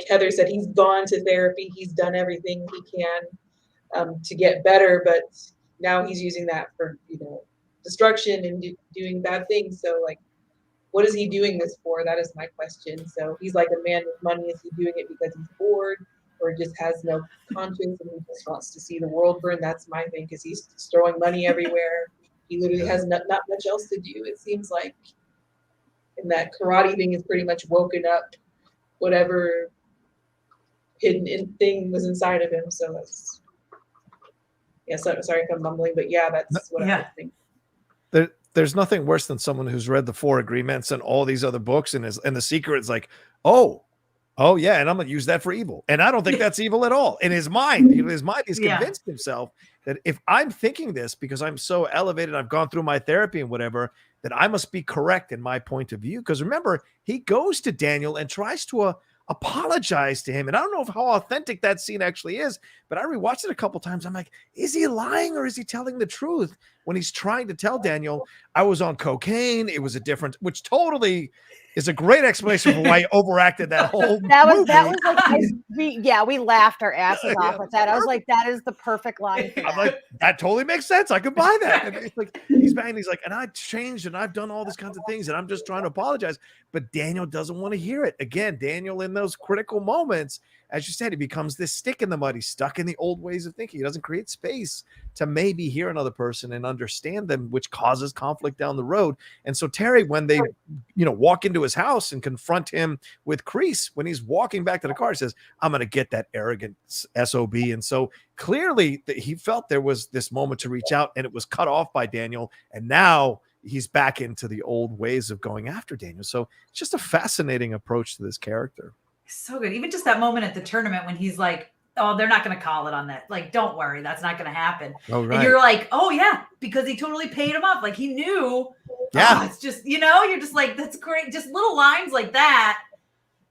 Heather said, he's gone to therapy. He's done everything he can to get better, but now he's using that for, destruction and doing bad things. So like, what is he doing this for? That is my question. So he's like a man with money. Is he doing it because he's bored? Or just has no conscience and he just wants to see the world burn? That's my thing, because he's throwing money everywhere. He literally has not much else to do, it seems like. And that karate thing is pretty much woken up whatever hidden thing was inside of him. So Yeah, so sorry if I'm mumbling, but yeah, that's what I think.
There's nothing worse than someone who's read the 4 Agreements and all these other books and the secret is like, oh yeah, and I'm gonna use that for evil. And I don't think that's evil at all. In his mind, he's convinced himself that if I'm thinking this because I'm so elevated, I've gone through my therapy and whatever, that I must be correct in my point of view. Because remember, he goes to Daniel and tries to apologize to him. And I don't know how authentic that scene actually is, but I rewatched it a couple times. I'm like, is he lying or is he telling the truth when he's trying to tell Daniel, I was on cocaine, it was a different, which totally is a great explanation for why he overacted that whole movie.
That was like, we laughed our asses off with that. I was like, that is the perfect line.
I'm like, that totally makes sense. I could buy that. And it's like, he's like, and I've changed and I've done all these kinds of things and I'm just trying to apologize. But Daniel doesn't want to hear it. Again, Daniel, in those critical moments, as you said, he becomes this stick in the mud. He's stuck in the old ways of thinking. He doesn't create space to maybe hear another person and understand them, which causes conflict down the road. And so Terry, when they, walk into his house and confront him with Kreese, when he's walking back to the car, he says, I'm going to get that arrogant SOB. And so clearly he felt there was this moment to reach out and it was cut off by Daniel. And now he's back into the old ways of going after Daniel. So it's just a fascinating approach to this character.
So good. Even just that moment at the tournament when he's like, oh, they're not going to call it on that. Like, don't worry. That's not going to happen.
Oh, right.
And you're like, oh, yeah, because he totally paid him off. Like, he knew.
Yeah.
It's just, you're just like, that's great. Just little lines like that.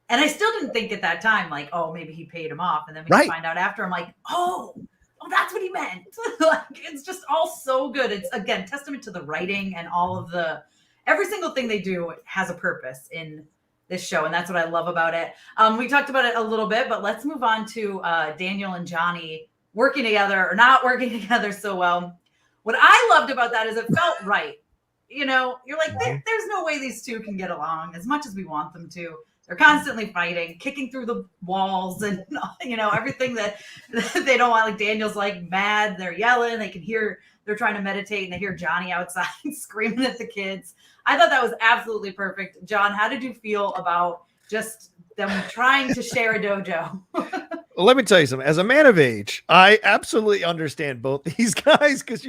And I still didn't think at that time, like, oh, maybe he paid him off. And then we find out after, I'm like, oh, that's what he meant. Like, it's just all so good. It's, again, testament to the writing and all of every single thing they do has a purpose in this show, and that's what I love about it. We talked about it a little bit, but let's move on to Daniel and Johnny working together or not working together so well. What I loved about that is it felt right. You're like, there's no way these two can get along as much as we want them to. They're constantly fighting, kicking through the walls and, everything that they don't want. Like Daniel's like mad. They're yelling. They can hear, they're trying to meditate and they hear Johnny outside screaming at the kids. I thought that was absolutely perfect. John, how did you feel about just them trying to share a dojo?
Well, let me tell you something. As a man of age, I absolutely understand both these guys because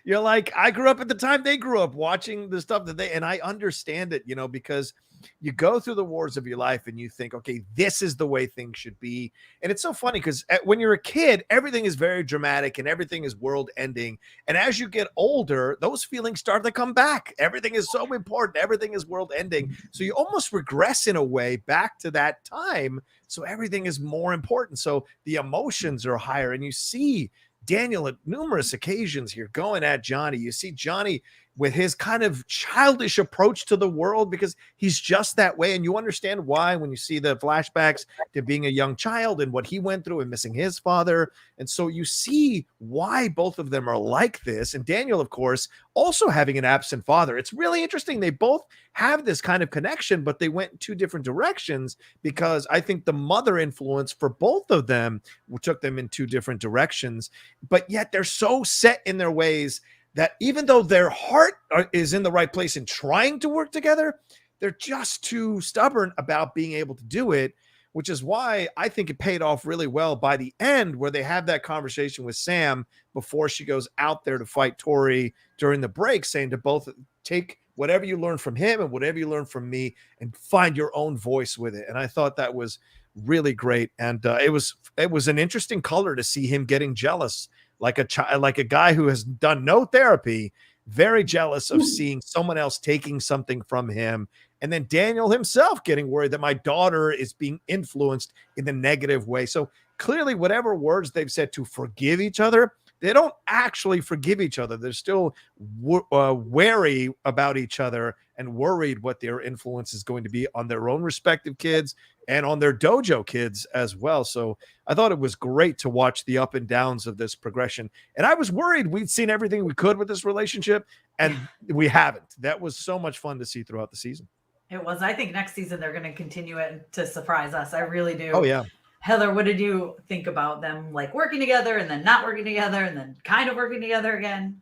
you're like, I grew up at the time they grew up watching the stuff and I understand it, because you go through the wars of your life and you think, okay, this is the way things should be. And it's so funny because when you're a kid, everything is very dramatic and everything is world ending. And as you get older, those feelings start to come back. Everything is so important. Everything is world ending. So you almost regress in a way back to that time. So everything is more important. So the emotions are higher and you see Daniel at numerous occasions here going at Johnny. You see Johnny with his kind of childish approach to the world because he's just that way. And you understand why when you see the flashbacks to being a young child and what he went through and missing his father. And so you see why both of them are like this. And Daniel, of course, also having an absent father. It's really interesting. They both have this kind of connection, but they went in two different directions because I think the mother influence for both of them took them in two different directions. But yet they're so set in their ways that even though their heart is in the right place in trying to work together, they're just too stubborn about being able to do it, which is why I think it paid off really well by the end where they have that conversation with Sam before she goes out there to fight Tory during the break, saying to both, take whatever you learn from him and whatever you learn from me and find your own voice with it. And I thought that was really great. And it was an interesting color to see him getting jealous like a child, like a guy who has done no therapy, very jealous of seeing someone else taking something from him. And then Daniel himself getting worried that my daughter is being influenced in the negative way. So clearly whatever words they've said to forgive each other, they don't actually forgive each other. They're still wary about each other and worried what their influence is going to be on their own respective kids and on their dojo kids as well. So I thought it was great to watch the up and downs of this progression. And I was worried we'd seen everything we could with this relationship, and we haven't. That was so much fun to see throughout the season.
It was. I think next season they're going to continue it to surprise us. I really do.
Oh, yeah.
Heather, what did you think about them like working together and then not working together and then kind of working together again?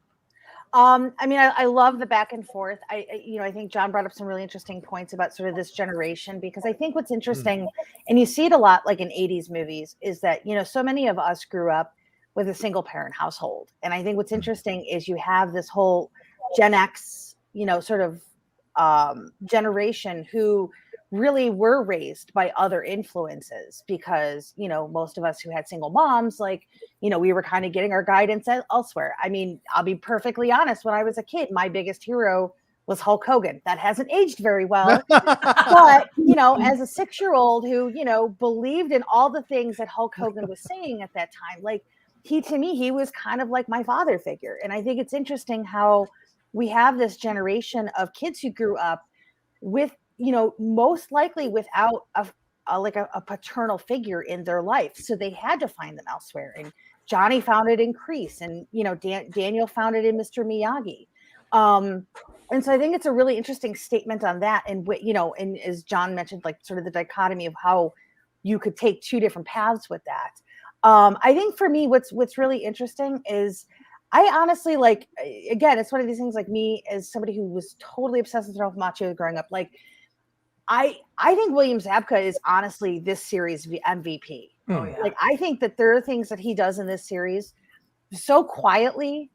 I love the back and forth. I think John brought up some really interesting points about sort of this generation, because I think what's interesting, and you see it a lot like in 80s movies, is that, so many of us grew up with a single parent household. And I think what's interesting is you have this whole Gen X, sort of generation who really were raised by other influences because, most of us who had single moms, we were kind of getting our guidance elsewhere. I mean, I'll be perfectly honest. When I was a kid, my biggest hero was Hulk Hogan. That hasn't aged very well. But, as a 6-year-old who, believed in all the things that Hulk Hogan was saying at that time, he was kind of like my father figure. And I think it's interesting how we have this generation of kids who grew up with, most likely without a paternal figure in their life. So they had to find them elsewhere. And Johnny found it in Kreese, and, Daniel found it in Mr. Miyagi. And so I think it's a really interesting statement on that. And, and as John mentioned, sort of the dichotomy of how you could take two different paths with that. I think for me, what's really interesting is I honestly again, it's one of these things me as somebody who was totally obsessed with Ralph Macchio growing up. I think William Zabka is honestly this series MVP.
Oh, yeah.
I think that there are things that he does in this series so quietly,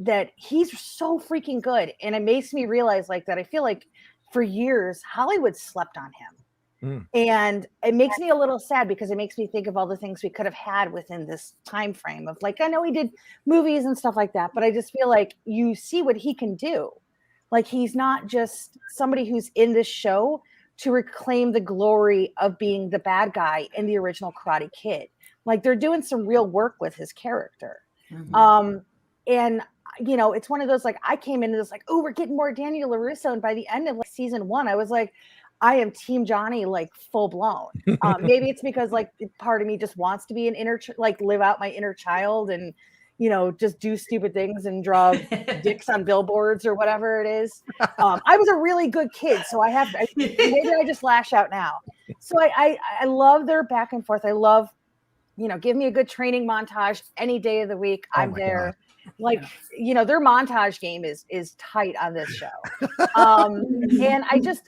that he's so freaking good. And it makes me realize that I feel like for years, Hollywood slept on him. And it makes me a little sad because it makes me think of all the things we could have had within this time frame of I know he did movies and stuff like that, but I just feel like you see what he can do. He's not just somebody who's in this show to reclaim the glory of being the bad guy in the original Karate Kid. They're doing some real work with his character. Mm-hmm. And it's one of those, I came into this oh, we're getting more Daniel LaRusso. And by the end of season 1, I was I am Team Johnny, full blown. Maybe it's because part of me just wants to be an inner, live out my inner child and, just do stupid things and draw dicks on billboards or whatever it is. I was a really good kid, so I have to, maybe I just lash out now. So I love their back and forth. I love, give me a good training montage any day of the week. I'm there. God. Their montage game is tight on this show. And I just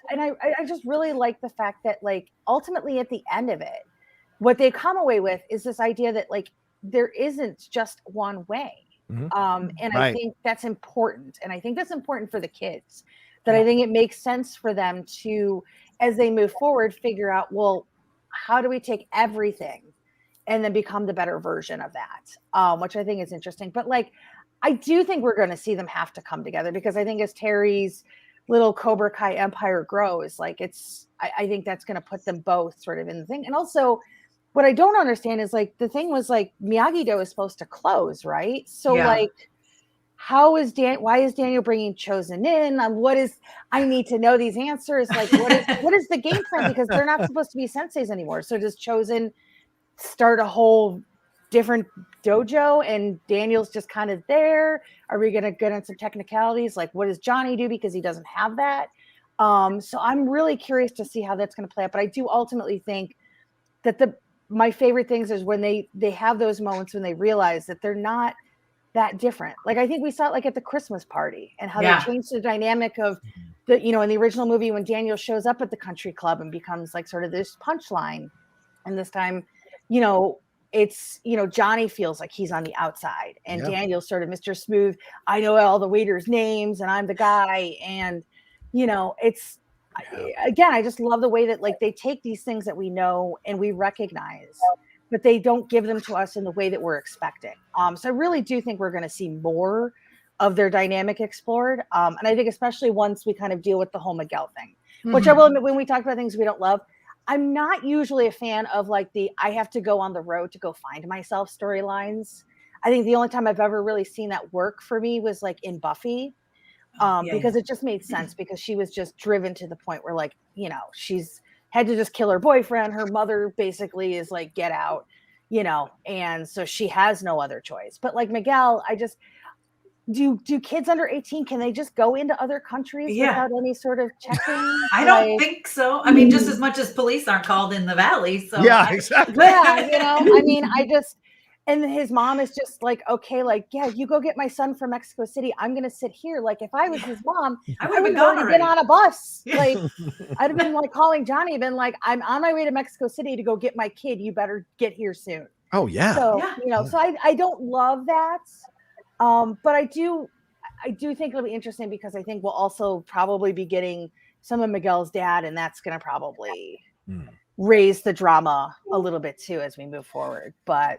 really like the fact that ultimately at the end of it, what they come away with is this idea that there isn't just one way. Mm-hmm. And right. I think that's important. And I think that's important for the kids, that I think it makes sense for them to, as they move forward, figure out, well, how do we take everything and then become the better version of that, which I think is interesting. But I do think we're going to see them have to come together, because I think as Terry's little Cobra Kai empire grows, I think that's going to put them both sort of in the thing. And also what I don't understand is the thing was Miyagi-Do is supposed to close, right? So why is Daniel bringing Chosen in? I need to know these answers. What is the game plan? Because they're not supposed to be senseis anymore. So does Chosen start a whole different dojo and Daniel's just kind of there? Are we going to get into some technicalities? What does Johnny do, because he doesn't have that? So I'm really curious to see how that's going to play out. But I do ultimately think that my favorite things is when they have those moments when they realize that they're not that different. I think we saw it at the Christmas party, and how they changed the dynamic of the, in the original movie when Daniel shows up at the country club and becomes sort of this punchline. And this time, it's, Johnny feels like he's on the outside, and Daniel's sort of Mr. Smooth. I know all the waiters' names and I'm the guy. And, it's, again, I just love the way that they take these things that we know and we recognize, but they don't give them to us in the way that we're expecting. So I really do think we're going to see more of their dynamic explored. And I think especially once we kind of deal with the whole Miguel thing, which I will admit, when we talk about things we don't love, I'm not usually a fan of I have to go on the road to go find myself storylines. I think the only time I've ever really seen that work for me was in Buffy. Because it just made sense, because she was just driven to the point where she's had to just kill her boyfriend. Her mother basically is get out, and so she has no other choice. But Miguel, do kids under 18, can they just go into other countries without any sort of checking?
I don't think so. I mean, just as much as police aren't called in the valley. So
exactly.
Yeah, and his mom is just okay, you go get my son from Mexico City. I'm going to sit here. If I was his mom, I would have been on a bus. I'd have been calling Johnny, been I'm on my way to Mexico City to go get my kid. You better get here soon.
Oh yeah.
So,
Yeah.
so I don't love that. But I do think it'll be interesting because I think we'll also probably be getting some of Miguel's dad, and that's going to probably raise the drama a little bit too as we move forward. But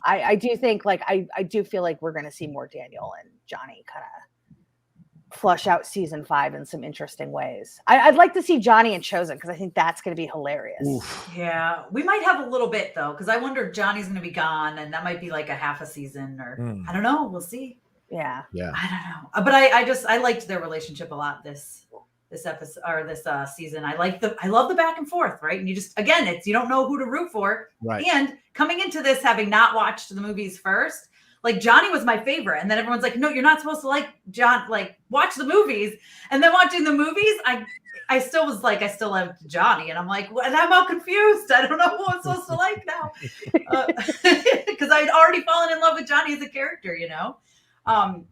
I do think I do feel like we're going to see more Daniel and Johnny kind of flush out season 5 in some interesting ways. I'd like to see Johnny and Chosen because I think that's going to be hilarious.
Oof.
Yeah, we might have a little bit though, because I wonder if Johnny's going to be gone, and that might be like a half a season, or I don't know. We'll see.
Yeah.
I don't know, but I liked their relationship a lot this episode or this season. I love the back and forth, right? And you just you don't know who to root for,
right?
And coming into this, having not watched the movies first. Like Johnny was my favorite. And then everyone's like, no, you're not supposed to like John, like watch the movies. And then watching the movies, I still was like, I still loved Johnny. And I'm like, and I'm all confused. I don't know who I'm supposed to like now. Because I'd already fallen in love with Johnny as a character,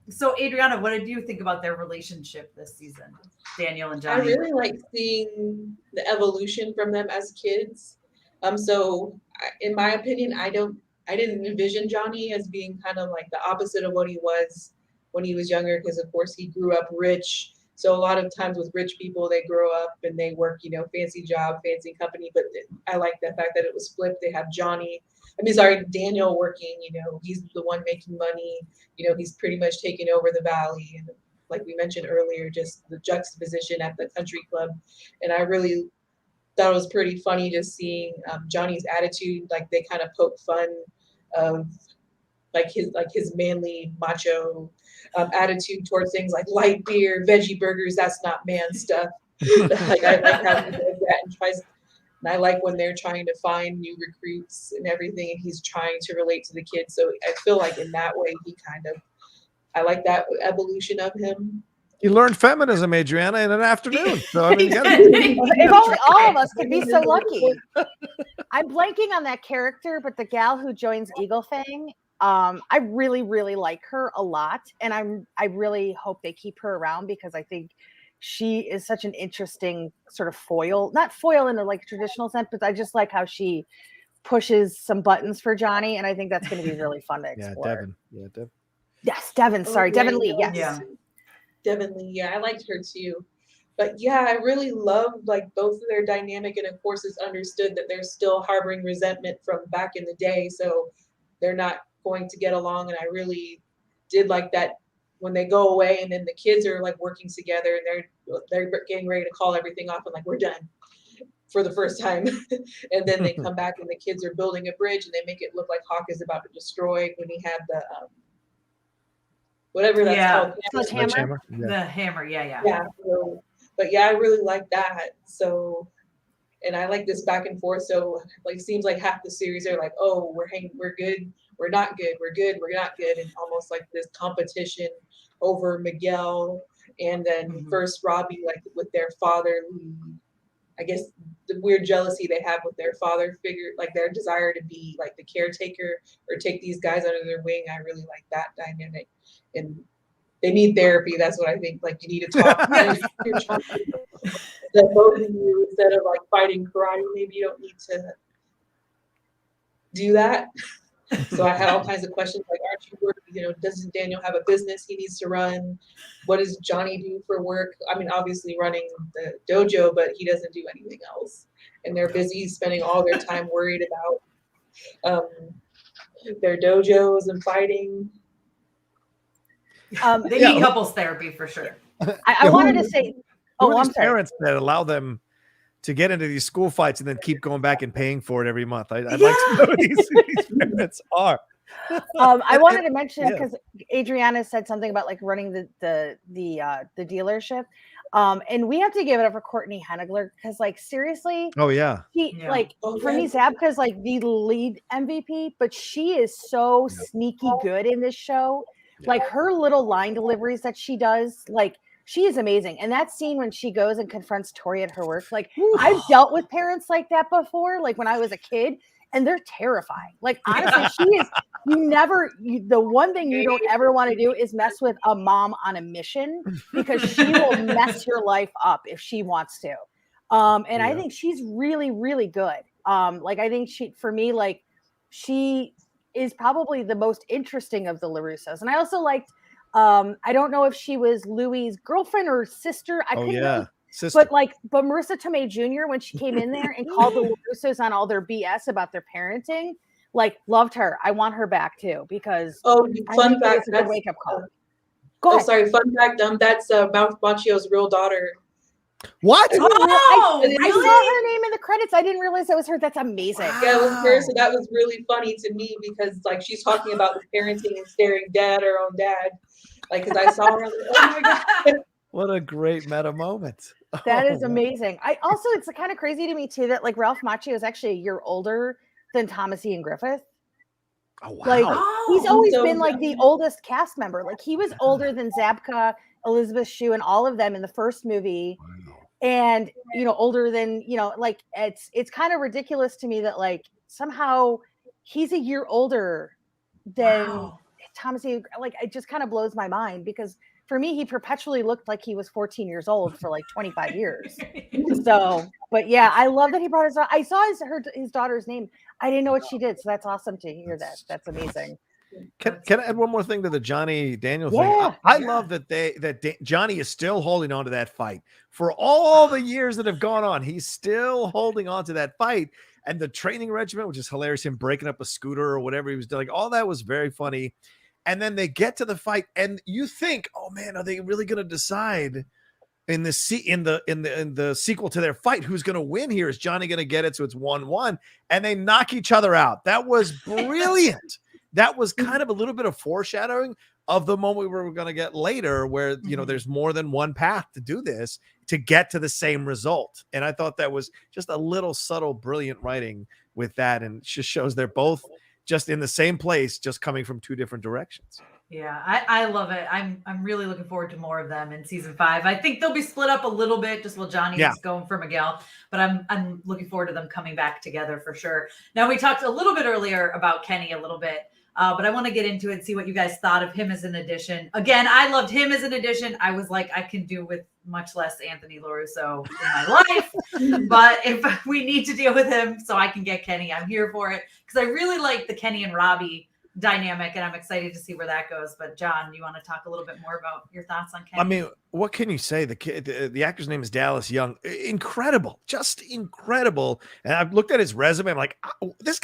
So Adriana, what did you think about their relationship this season? Daniel and Johnny.
I really like seeing the evolution from them as kids. So in my opinion, I didn't envision Johnny as being kind of like the opposite of what he was when he was younger, because of course he grew up rich. So a lot of times with rich people, they grow up and they work, fancy job, fancy company. But I like the fact that it was flipped. They have Daniel working, he's the one making money. He's pretty much taking over the valley. And like we mentioned earlier, just the juxtaposition at the country club. And I really thought it was pretty funny just seeing Johnny's attitude. Like they kind of poke fun of his manly macho attitude towards things like light beer, veggie burgers. That's not man stuff. Like I like how he does that and tries. And I like when they're trying to find new recruits and everything, and he's trying to relate to the kids. So I feel like in that way, I like that evolution of him.
You learned feminism, Adriana, in an afternoon. So
if only all of us could be so lucky. I'm blanking on that character, but the gal who joins Eagle Fang, I really, really like her a lot, and I really hope they keep her around because I think she is such an interesting sort of foil, not foil in the like traditional sense, but I just like how she pushes some buttons for Johnny, and I think that's going to be really fun to explore.
Devin.
Yes, Devin. Sorry, Devin Lee. Yes.
Yeah.
Devin Lee. Yeah, I liked her too. But yeah, I really loved like both of their dynamic, and of course it's understood that they're still harboring resentment from back in the day, so they're not going to get along. And I really did like that when they go away and then the kids are like working together and they're getting ready to call everything off and like we're done for the first time. And then they come back and the kids are building a bridge and they make it look like Hawk is about to destroy when he had the whatever that's called.
Hammer.
The hammer, yeah.
So, but yeah, I really like that. So, and I like this back and forth. So, like, seems like half the series are like, oh, we're good, we're not good, we're good, we're not good, and almost like this competition over Miguel, and then first Robbie, like with their father, I guess the weird jealousy they have with their father figure, like their desire to be like the caretaker or take these guys under their wing. I really like that dynamic, and they need therapy. That's what I think. Like you need to talk. You're trying that both of you, instead of like fighting karate, maybe you don't need to do that. So I had all kinds of questions like, aren't you working? Doesn't Daniel have a business he needs to run? What does Johnny do for work? I mean, obviously running the dojo, but he doesn't do anything else. And they're busy spending all their time worried about their dojos and fighting.
They need couples therapy for sure.
I wanted to say,
I'm parents that allow them to get into these school fights and then keep going back and paying for it every month. I'd like to know who these parents are.
I wanted to mention because Adriana said something about like running the dealership, and we have to give it up for Courtney Henigler because like seriously,
for
me Zabka's like the lead MVP, but she is so sneaky good in this show. Like her little line deliveries that she does, like she is amazing. And that scene when she goes and confronts Tory at her work, like I've dealt with parents like that before, like when I was a kid, and they're terrifying. Like honestly, she is. The one thing you don't ever want to do is mess with a mom on a mission because she will mess your life up if she wants to. I think she's really, really good. Like I think for me, like she is probably the most interesting of the Larussos. And I also liked, I don't know if she was Louis' girlfriend or sister. I couldn't really,
sister.
but Marissa Tomei Jr., when she came in there and called the Larussos on all their BS about their parenting, like, loved her. I want her back too, because
fun fact,
that's a wake up call.
Go ahead. Sorry, fun fact, that's Macchio's real daughter.
What?
I saw her name in the credits. I didn't realize that was her. That's amazing.
Yeah, it was her. So that was really funny to me because like she's talking about the parenting and staring dead her own dad. Like, because I saw her, I was like, oh my God.
What a great meta moment.
That is amazing. It's kind of crazy to me too that like Ralph Macchio is actually a year older than Thomas Ian Griffith.
Oh wow!
Like he's always been like the oldest cast member. Like he was older than Zabka, Elizabeth Shue, and all of them in the first movie. Wow. And older than like it's kind of ridiculous to me that like somehow he's a year older than Thomas Ian. Like it just kind of blows my mind because for me he perpetually looked like he was 14 years old for like 25 years. So, but yeah, I love that he brought his. I saw his daughter's name. I didn't know what she did, so that's awesome to hear that. That's amazing.
Can I add one more thing to the Johnny Daniel thing? I love that Johnny is still holding on to that fight for all the years that have gone on. He's still holding on to that fight and the training regimen, which is hilarious. Him breaking up a scooter or whatever he was doing, all that was very funny. And then they get to the fight, and you think, oh man, are they really going to decide in the sequel to their fight who's going to win here? Is Johnny going to get it? So it's 1-1, and they knock each other out. That was brilliant. That was kind of a little bit of foreshadowing of the moment we were going to get later where, there's more than one path to do this to get to the same result. And I thought that was just a little subtle, brilliant writing with that. And it just shows they're both just in the same place, just coming from two different directions.
Yeah, I love it. I'm really looking forward to more of them in season 5. I think they'll be split up a little bit just while Johnny is going for Miguel, but I'm looking forward to them coming back together for sure. Now we talked a little bit earlier about Kenny a little bit. But I want to get into it and see what you guys thought of him as an addition. Again, I loved him as an addition. I was like, I can do with much less Anthony Larusso in my life. But if we need to deal with him so I can get Kenny, I'm here for it. Because I really like the Kenny and Robbie dynamic, and I'm excited to see where that goes. But John, you want to talk a little bit more about your thoughts on Kenny?
I mean, what can you say? The actor's name is Dallas Young. Incredible, just incredible. And I've looked at his resume. I'm like, this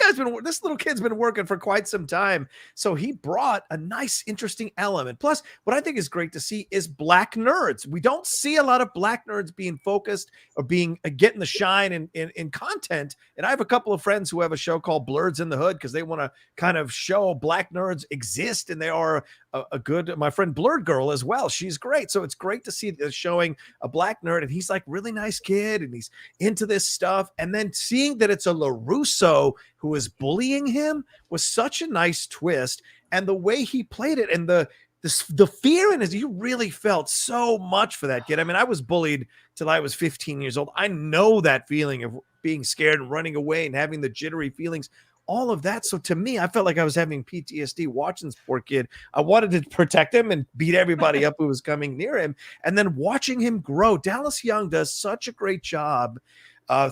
little kid's been working for quite some time. So he brought a nice, interesting element. Plus, what I think is great to see is black nerds. We don't see a lot of black nerds being focused or getting the shine in content. And I have a couple of friends who have a show called Blurs in the Hood because they want to kind of show black nerds exist, and they are a good. My friend Blurred Girl as well. She's great. So it's great to see showing a black nerd, and he's like really nice kid, and he's into this stuff. And then seeing that it's a Larusso who is bullying him was such a nice twist, and the way he played it, and the fear in his, you really felt so much for that kid. I mean, I was bullied till I was 15 years old. I know that feeling of being scared and running away and having the jittery feelings. All of that. So to me, I felt like I was having PTSD watching this poor kid. I wanted to protect him and beat everybody up who was coming near him. And then watching him grow, Dallas Young does such a great job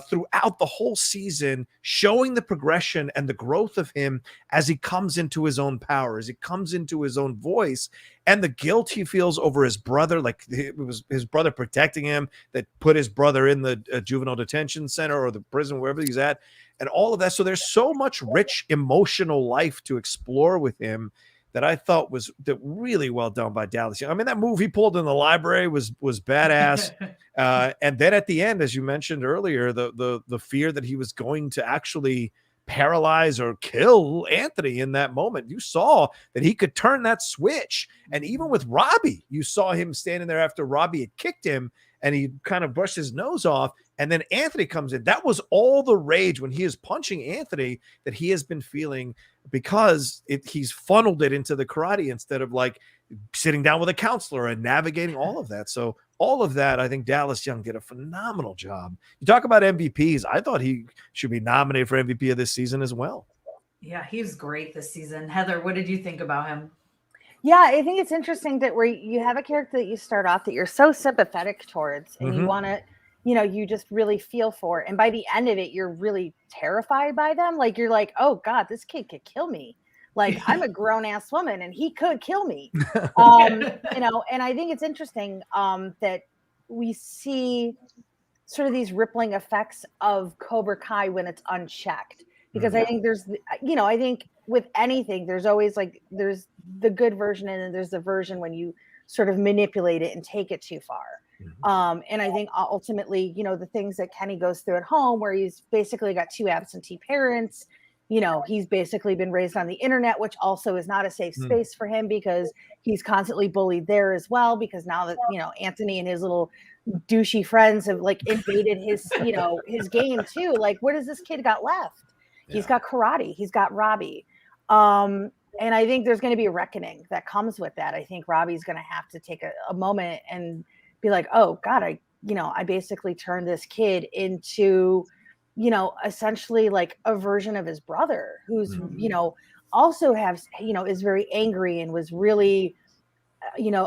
throughout the whole season, showing the progression and the growth of him as he comes into his own power, as he comes into his own voice, and the guilt he feels over his brother. Like it was his brother protecting him that put his brother in the juvenile detention center or the prison, wherever he's at. And all of that. So there's so much rich emotional life to explore with him that I thought was really well done by Dallas. I mean, that move he pulled in the library was badass. And then at the end, as you mentioned earlier, the fear that he was going to actually paralyze or kill Anthony in that moment. You saw that he could turn that switch. And even with Robbie, you saw him standing there after Robbie had kicked him and he kind of brushed his nose off. And then Anthony comes in. That was all the rage when he is punching Anthony that he has been feeling because he's funneled it into the karate instead of like sitting down with a counselor and navigating all of that. So all of that, I think Dallas Young did a phenomenal job. You talk about MVPs. I thought he should be nominated for MVP of this season as well.
Yeah, he was great this season. Heather, what did you think about him?
Yeah, I think it's interesting that where you have a character that you start off that you're so sympathetic towards, and you want to, you just really feel for it. And by the end of it, you're really terrified by them. Like, you're like, oh God, this kid could kill me. Like, I'm a grown ass woman and he could kill me. And I think it's interesting that we see sort of these rippling effects of Cobra Kai when it's unchecked. Because I think I think with anything, there's always there's the good version and then there's the version when you sort of manipulate it and take it too far. And I think ultimately, the things that Kenny goes through at home, where he's basically got 2 absentee parents, he's basically been raised on the internet, which also is not a safe space for him because he's constantly bullied there as well. Because now that, Anthony and his little douchey friends have invaded his, his game too. Like, what has this kid got left? Yeah. He's got karate. He's got Robbie. And I think there's going to be a reckoning that comes with that. I think Robbie's going to have to take a moment and be like, oh God, I basically turned this kid into, essentially like a version of his brother who's, also has, is very angry and was really,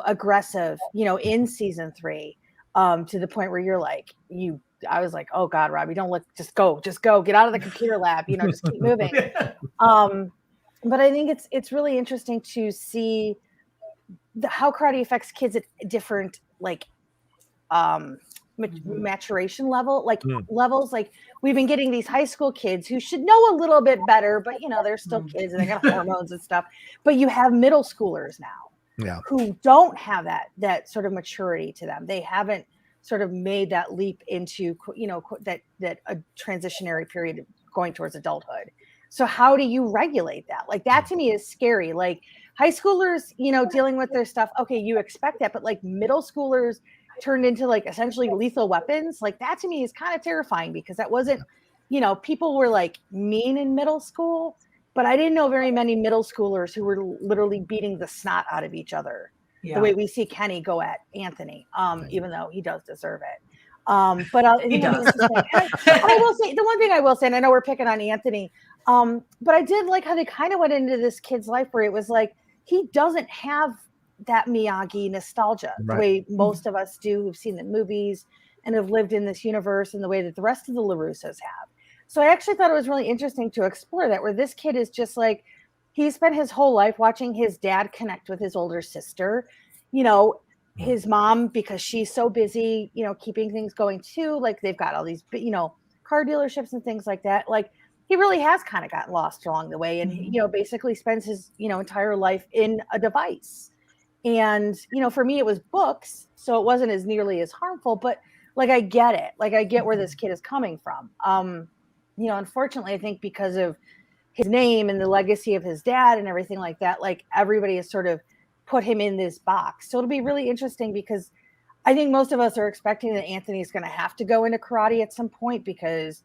aggressive, in season 3, to the point where you're like, I was like, oh God, Robbie, don't look, just go, get out of the computer lab, just keep moving. But I think it's really interesting to see how karate affects kids at different maturation level, levels. Like, we've been getting these high school kids who should know a little bit better, but they're still kids and they got hormones and stuff. But you have middle schoolers now who don't have that sort of maturity to them. They haven't sort of made that leap into that a transitionary period going towards adulthood. So how do you regulate that? Like, that to me is scary. Like, high schoolers, dealing with their stuff. Okay, you expect that, but middle schoolers turned into essentially lethal weapons. Like, that to me is kind of terrifying because that wasn't, people were mean in middle school, but I didn't know very many middle schoolers who were literally beating the snot out of each other. The way we see Kenny go at Anthony, even though he does deserve it. But he does. I will say, the one thing I will say, and I know we're picking on Anthony, but I did like how they kind of went into this kid's life where it was like, he doesn't have that Miyagi nostalgia the way most of us do who've seen the movies and have lived in this universe and the way that the rest of the LaRussos have. So I actually thought it was really interesting to explore that, where this kid is just like, he spent his whole life watching his dad connect with his older sister, his mom, because she's so busy, keeping things going too. Like, they've got all these, car dealerships and things like that. Like, he really has kind of gotten lost along the way and, basically spends his, entire life in a device. And, for me, it was books, so it wasn't as nearly as harmful, but I get it. I get where this kid is coming from. Unfortunately, I think because of his name and the legacy of his dad and everything like that, everybody has sort of put him in this box. So it'll be really interesting because I think most of us are expecting that Anthony's going to have to go into karate at some point because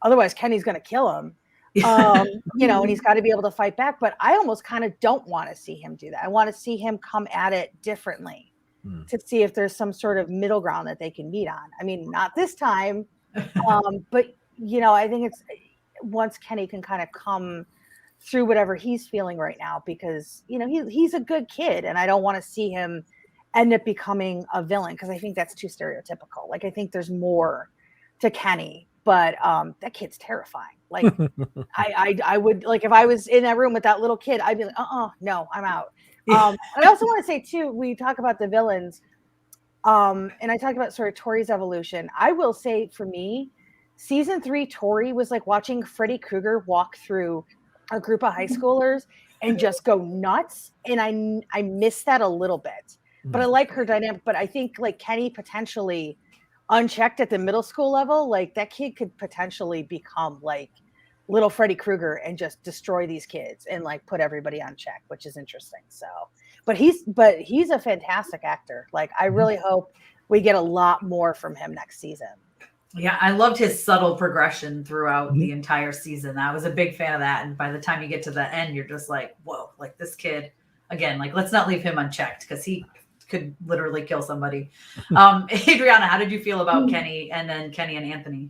otherwise Kenny's going to kill him. And he's got to be able to fight back. But I almost kind of don't want to see him do that. I want to see him come at it differently to see if there's some sort of middle ground that they can meet on. I mean, not this time, but I think it's once Kenny can kind of come through whatever he's feeling right now, because he's a good kid and I don't want to see him end up becoming a villain because I think that's too stereotypical. I think there's more to Kenny, but that kid's terrifying. I would, if I was in that room with that little kid, I'd be like, no, I'm out. I also want to say too, we talk about the villains, and I talked about sort of Tori's evolution. I will say, for me, season 3 Tori was like watching Freddy Krueger walk through a group of high schoolers and just go nuts, and I miss that a little bit. But I like her dynamic. But I think Kenny potentially unchecked at the middle school level, that kid could potentially become little Freddy Krueger and just destroy these kids and put everybody on check, which is interesting. So, but he's a fantastic actor. I really hope we get a lot more from him next season.
Yeah, I loved his subtle progression throughout the entire season. I was a big fan of that. And by the time you get to the end, you're just like, whoa, this kid, again, let's not leave him unchecked because he could literally kill somebody. Adriana, how did you feel about Kenny and then Kenny and Anthony?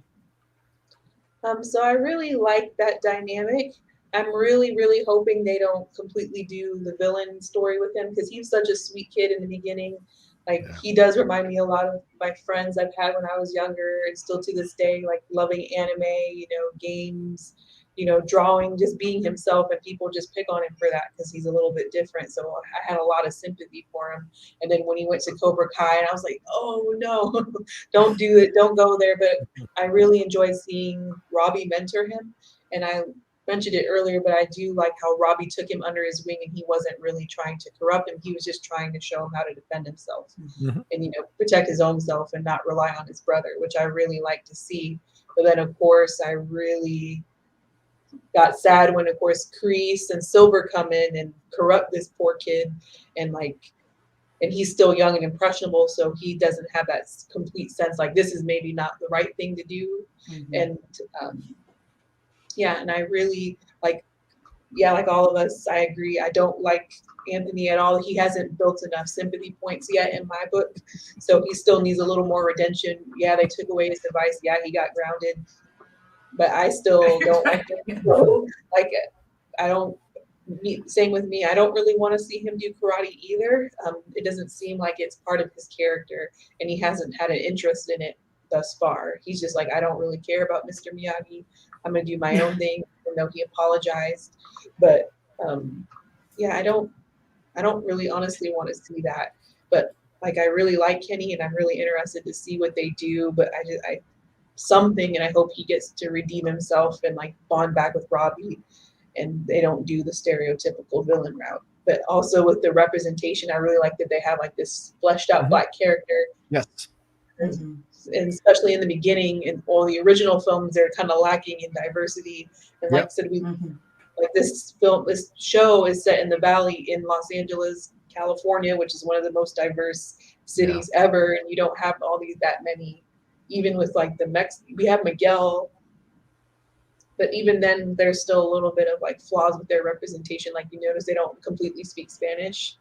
So I really like that dynamic. I'm really, really hoping they don't completely do the villain story with him because he was such a sweet kid in the beginning. Like
Yeah.
he does remind me a lot of my friends I've had when I was younger, and still to this day, like loving anime, games, drawing, just being himself, and people just pick on him for that because he's a little bit different. So I had a lot of sympathy for him. And then when he went to Cobra Kai, and I was like, oh no, don't do it, don't go there. But I really enjoyed seeing Robbie mentor him, and I mentioned it earlier, but I do like how Robbie took him under his wing, and he wasn't really trying to corrupt him. He was just trying to show him how to defend himself and protect his own self and not rely on his brother, which I really like to see. But then of course I really got sad when of course Kreese and Silver come in and corrupt this poor kid, and he's still young and impressionable, so he doesn't have that complete sense like this is maybe not the right thing to do. And and I really like all of us, I agree. I don't like Anthony at all. He hasn't built enough sympathy points yet in my book, so he still needs a little more redemption. Yeah, they took away his device. Yeah, he got grounded, but I still don't like him. Like, I don't. Same with me. I don't really want to see him do karate either. It doesn't seem like it's part of his character, and he hasn't had an interest in it thus far. He's just like, I don't really care about Mr. Miyagi. I'm gonna do my own thing, even though he apologized. But I don't really honestly want to see that. But like, I really like Kenny, and I'm really interested to see what they do. But and I hope he gets to redeem himself and like bond back with Robbie, and they don't do the stereotypical villain route. But also with the representation, I really like that they have like this fleshed out black character.
Yes.
And especially in the beginning, in all the original films, they're kind of lacking in diversity. And like I said, this show is set in the Valley in Los Angeles, California, which is one of the most diverse cities ever. And you don't have that many, even with like we have Miguel, but even then there's still a little bit of like flaws with their representation. Like you notice they don't completely speak Spanish.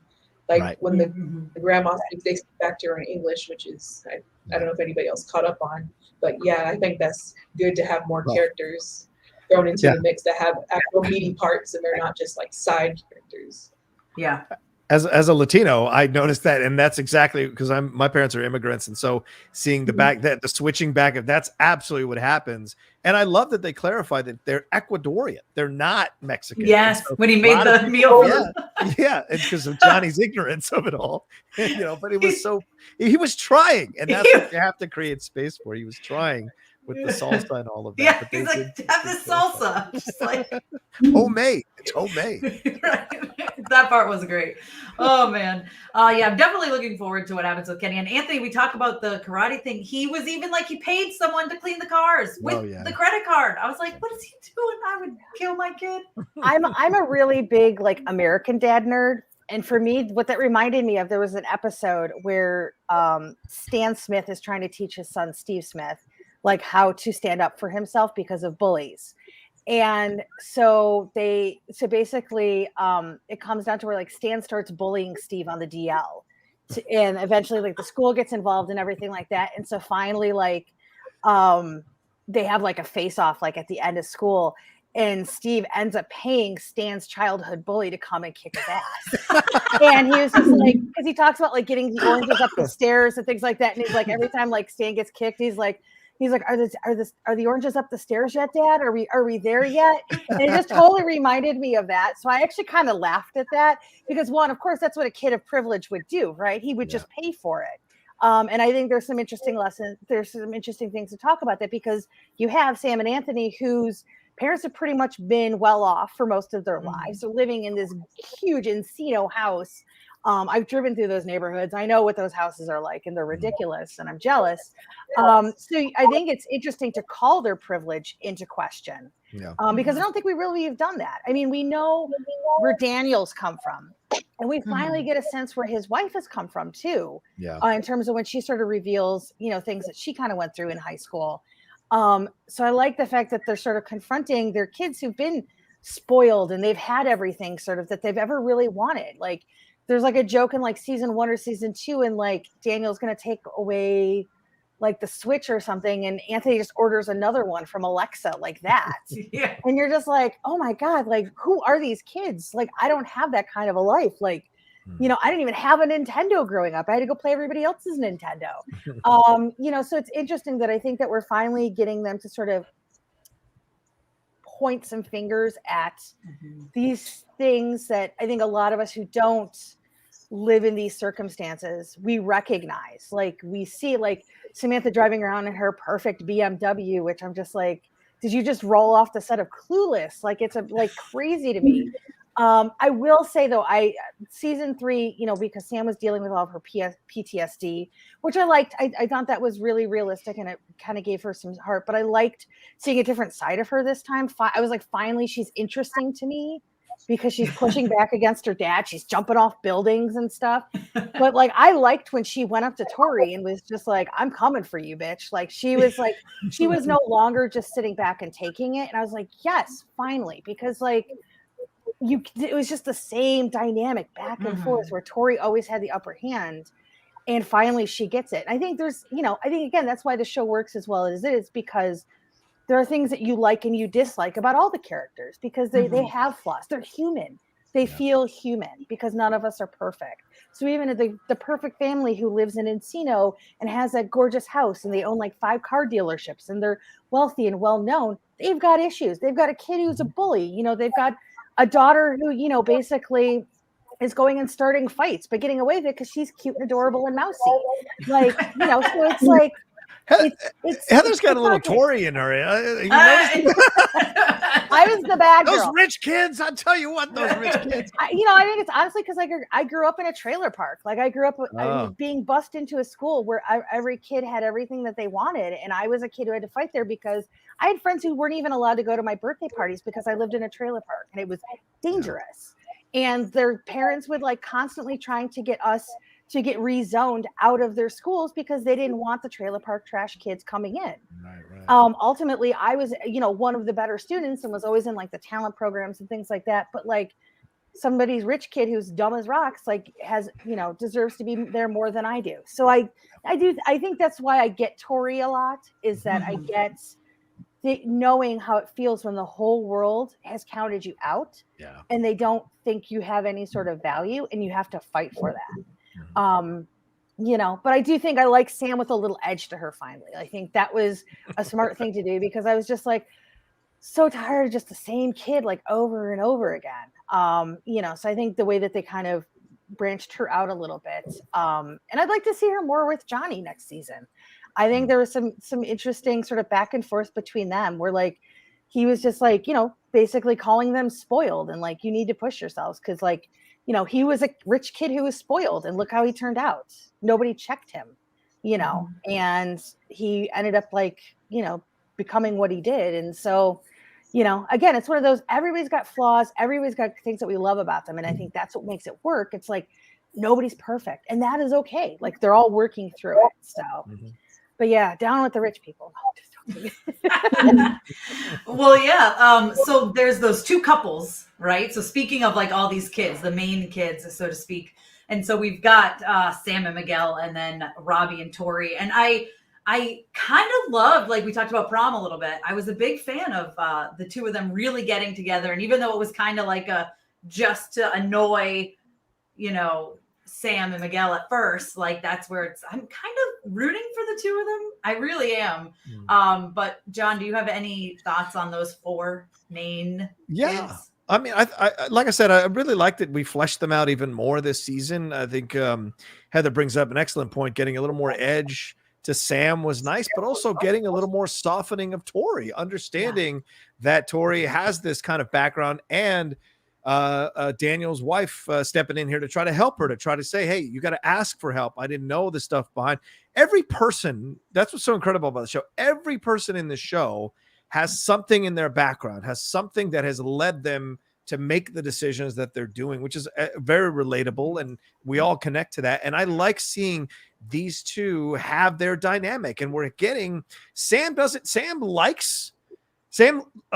Like when the grandma speaks, they speak back to her in English, which is, I don't know if anybody else caught up on. But yeah, I think that's good to have more characters thrown into the mix that have actual meaty parts, and they're not just like side characters.
Yeah.
As a Latino, I noticed that, and that's exactly because my parents are immigrants, and so seeing the switching back, that's absolutely what happens. And I love that they clarify that they're Ecuadorian, they're not Mexican.
Yes,
so
when he made the meal.
It's because of Johnny's ignorance of it all, But he was trying, and that's what you have to create space for. He was trying with the salsa and all of that.
Yeah,
but
he's like, have this salsa. Just like
homemade. It's homemade.
That part was great. Oh man. I'm definitely looking forward to what happens with Kenny and Anthony. We talk about the karate thing. He was even like, he paid someone to clean the cars with the credit card. I was like, what is he doing? I would kill my kid.
I'm a really big like American Dad nerd. And for me, what that reminded me of, there was an episode where Stan Smith is trying to teach his son, Steve Smith, like how to stand up for himself because of bullies. And so basically it comes down to where like Stan starts bullying Steve on the DL, and eventually like the school gets involved and everything like that. And so finally like they have like a face off like at the end of school, and Steve ends up paying Stan's childhood bully to come and kick his ass. And he was just like, because he talks about like getting the oranges up the stairs and things like that. And he's like, every time like Stan gets kicked, he's like, are the oranges up the stairs yet, Dad? Are we there yet? And it just totally reminded me of that. So I actually kind of laughed at that because one, of course, that's what a kid of privilege would do, right? He would just pay for it. And I think there's some interesting lessons. There's some interesting things to talk about that, because you have Sam and Anthony, whose parents have pretty much been well off for most of their lives. So living in this huge Encino house. I've driven through those neighborhoods. I know what those houses are like, and they're ridiculous, and I'm jealous. So I think it's interesting to call their privilege into question, because I don't think we really have done that. I mean, we know where Daniel's come from, and we finally get a sense where his wife has come from too, in terms of when she sort of reveals, things that she kind of went through in high school. So I like the fact that they're sort of confronting their kids who've been spoiled, and they've had everything sort of that they've ever really wanted. Like, there's like a joke in like season 1 or season 2, and like Daniel's going to take away like the Switch or something, and Anthony just orders another one from Alexa like that. And you're just like, oh my God, like who are these kids? Like, I don't have that kind of a life. Like, You know, I didn't even have a Nintendo growing up. I had to go play everybody else's Nintendo. You know, so it's interesting that I think that we're finally getting them to sort of point some fingers at these things that I think a lot of us who don't live in these circumstances, we recognize. Like we see like Samantha driving around in her perfect BMW, which I'm just like, did you just roll off the set of Clueless? Like it's like crazy to me. I will say though, season 3, you know, because Sam was dealing with all of her PTSD, which I liked. I thought that was really realistic and it kind of gave her some heart, but I liked seeing a different side of her this time. I was like, finally, she's interesting to me because she's pushing back against her dad. She's jumping off buildings and stuff. But like, I liked when she went up to Tory and was just like, I'm coming for you, bitch. Like she was no longer just sitting back and taking it. And I was like, yes, finally, because like, it was just the same dynamic back and forth where Tory always had the upper hand and finally she gets it. I think there's, you know, I think again, that's why the show works as well as it is, because there are things that you like and you dislike about all the characters because they have flaws. They're human. They feel human because none of us are perfect. So even the perfect family who lives in Encino and has that gorgeous house and they own like 5 car dealerships and they're wealthy and well-known, they've got issues. They've got a kid who's a bully. You know, they've got a daughter who, you know, basically is going and starting fights, but getting away with it because she's cute and adorable and mousy. Like, you know, so it's like,
Heather's got a little Tory in her. You
I was the bad girl.
Those rich kids, I'll tell you what, those rich kids.
You know, I think it's honestly because I grew up in a trailer park. Like I grew up being bussed into a school where every kid had everything that they wanted. And I was a kid who had to fight there because I had friends who weren't even allowed to go to my birthday parties because I lived in a trailer park and it was dangerous. And their parents would like constantly trying to get us to get rezoned out of their schools because they didn't want the trailer park trash kids coming in. Right. Ultimately, I was, you know, one of the better students and was always in like the talent programs and things like that. But like somebody's rich kid who's dumb as rocks, like has, you know, deserves to be there more than I do. So I think that's why I get Tory a lot is that I get knowing how it feels when the whole world has counted you out and they don't think you have any sort of value and you have to fight for that. You know, but I do think I like Sam with a little edge to her finally. I think that was a smart thing to do because I was just like so tired of just the same kid like over and over again. You know, so I think the way that they kind of branched her out a little bit. And I'd like to see her more with Johnny next season. I think there was some interesting sort of back and forth between them where like he was just like, you know, basically calling them spoiled and like you need to push yourselves because like, you know, he was a rich kid who was spoiled and look how he turned out. Nobody checked him, you know, and he ended up like, you know, becoming what he did. And so, you know, again, it's one of those, everybody's got flaws. Everybody's got things that we love about them. And I think that's what makes it work. It's like, nobody's perfect and that is okay. Like they're all working through it. So, but yeah, down with the rich people.
Well, yeah. So there's those 2 couples, right? So speaking of like all these kids, the main kids, so to speak. And so we've got Sam and Miguel and then Robbie and Tory. And I kind of loved, like we talked about prom a little bit. I was a big fan of the 2 of them really getting together. And even though it was kind of like just to annoy, you know, Sam and Miguel at first, like that's where I'm kind of rooting for the 2 of them. I really am. But John, do you have any thoughts on those 4 main kids?
I mean, I like I said, I really liked that we fleshed them out even more this season. I think Heather brings up an excellent point. Getting a little more edge to Sam was nice, but also getting a little more softening of Tory, understanding that Tory has this kind of background and Daniel's wife stepping in here to try to help her, to try to say, hey, you got to ask for help. I didn't know the stuff behind every person. That's what's so incredible about the show. Every person in the show has something in their background, has something that has led them to make the decisions that they're doing, which is very relatable. And we all connect to that. And I like seeing these 2 have their dynamic, and we're getting Sam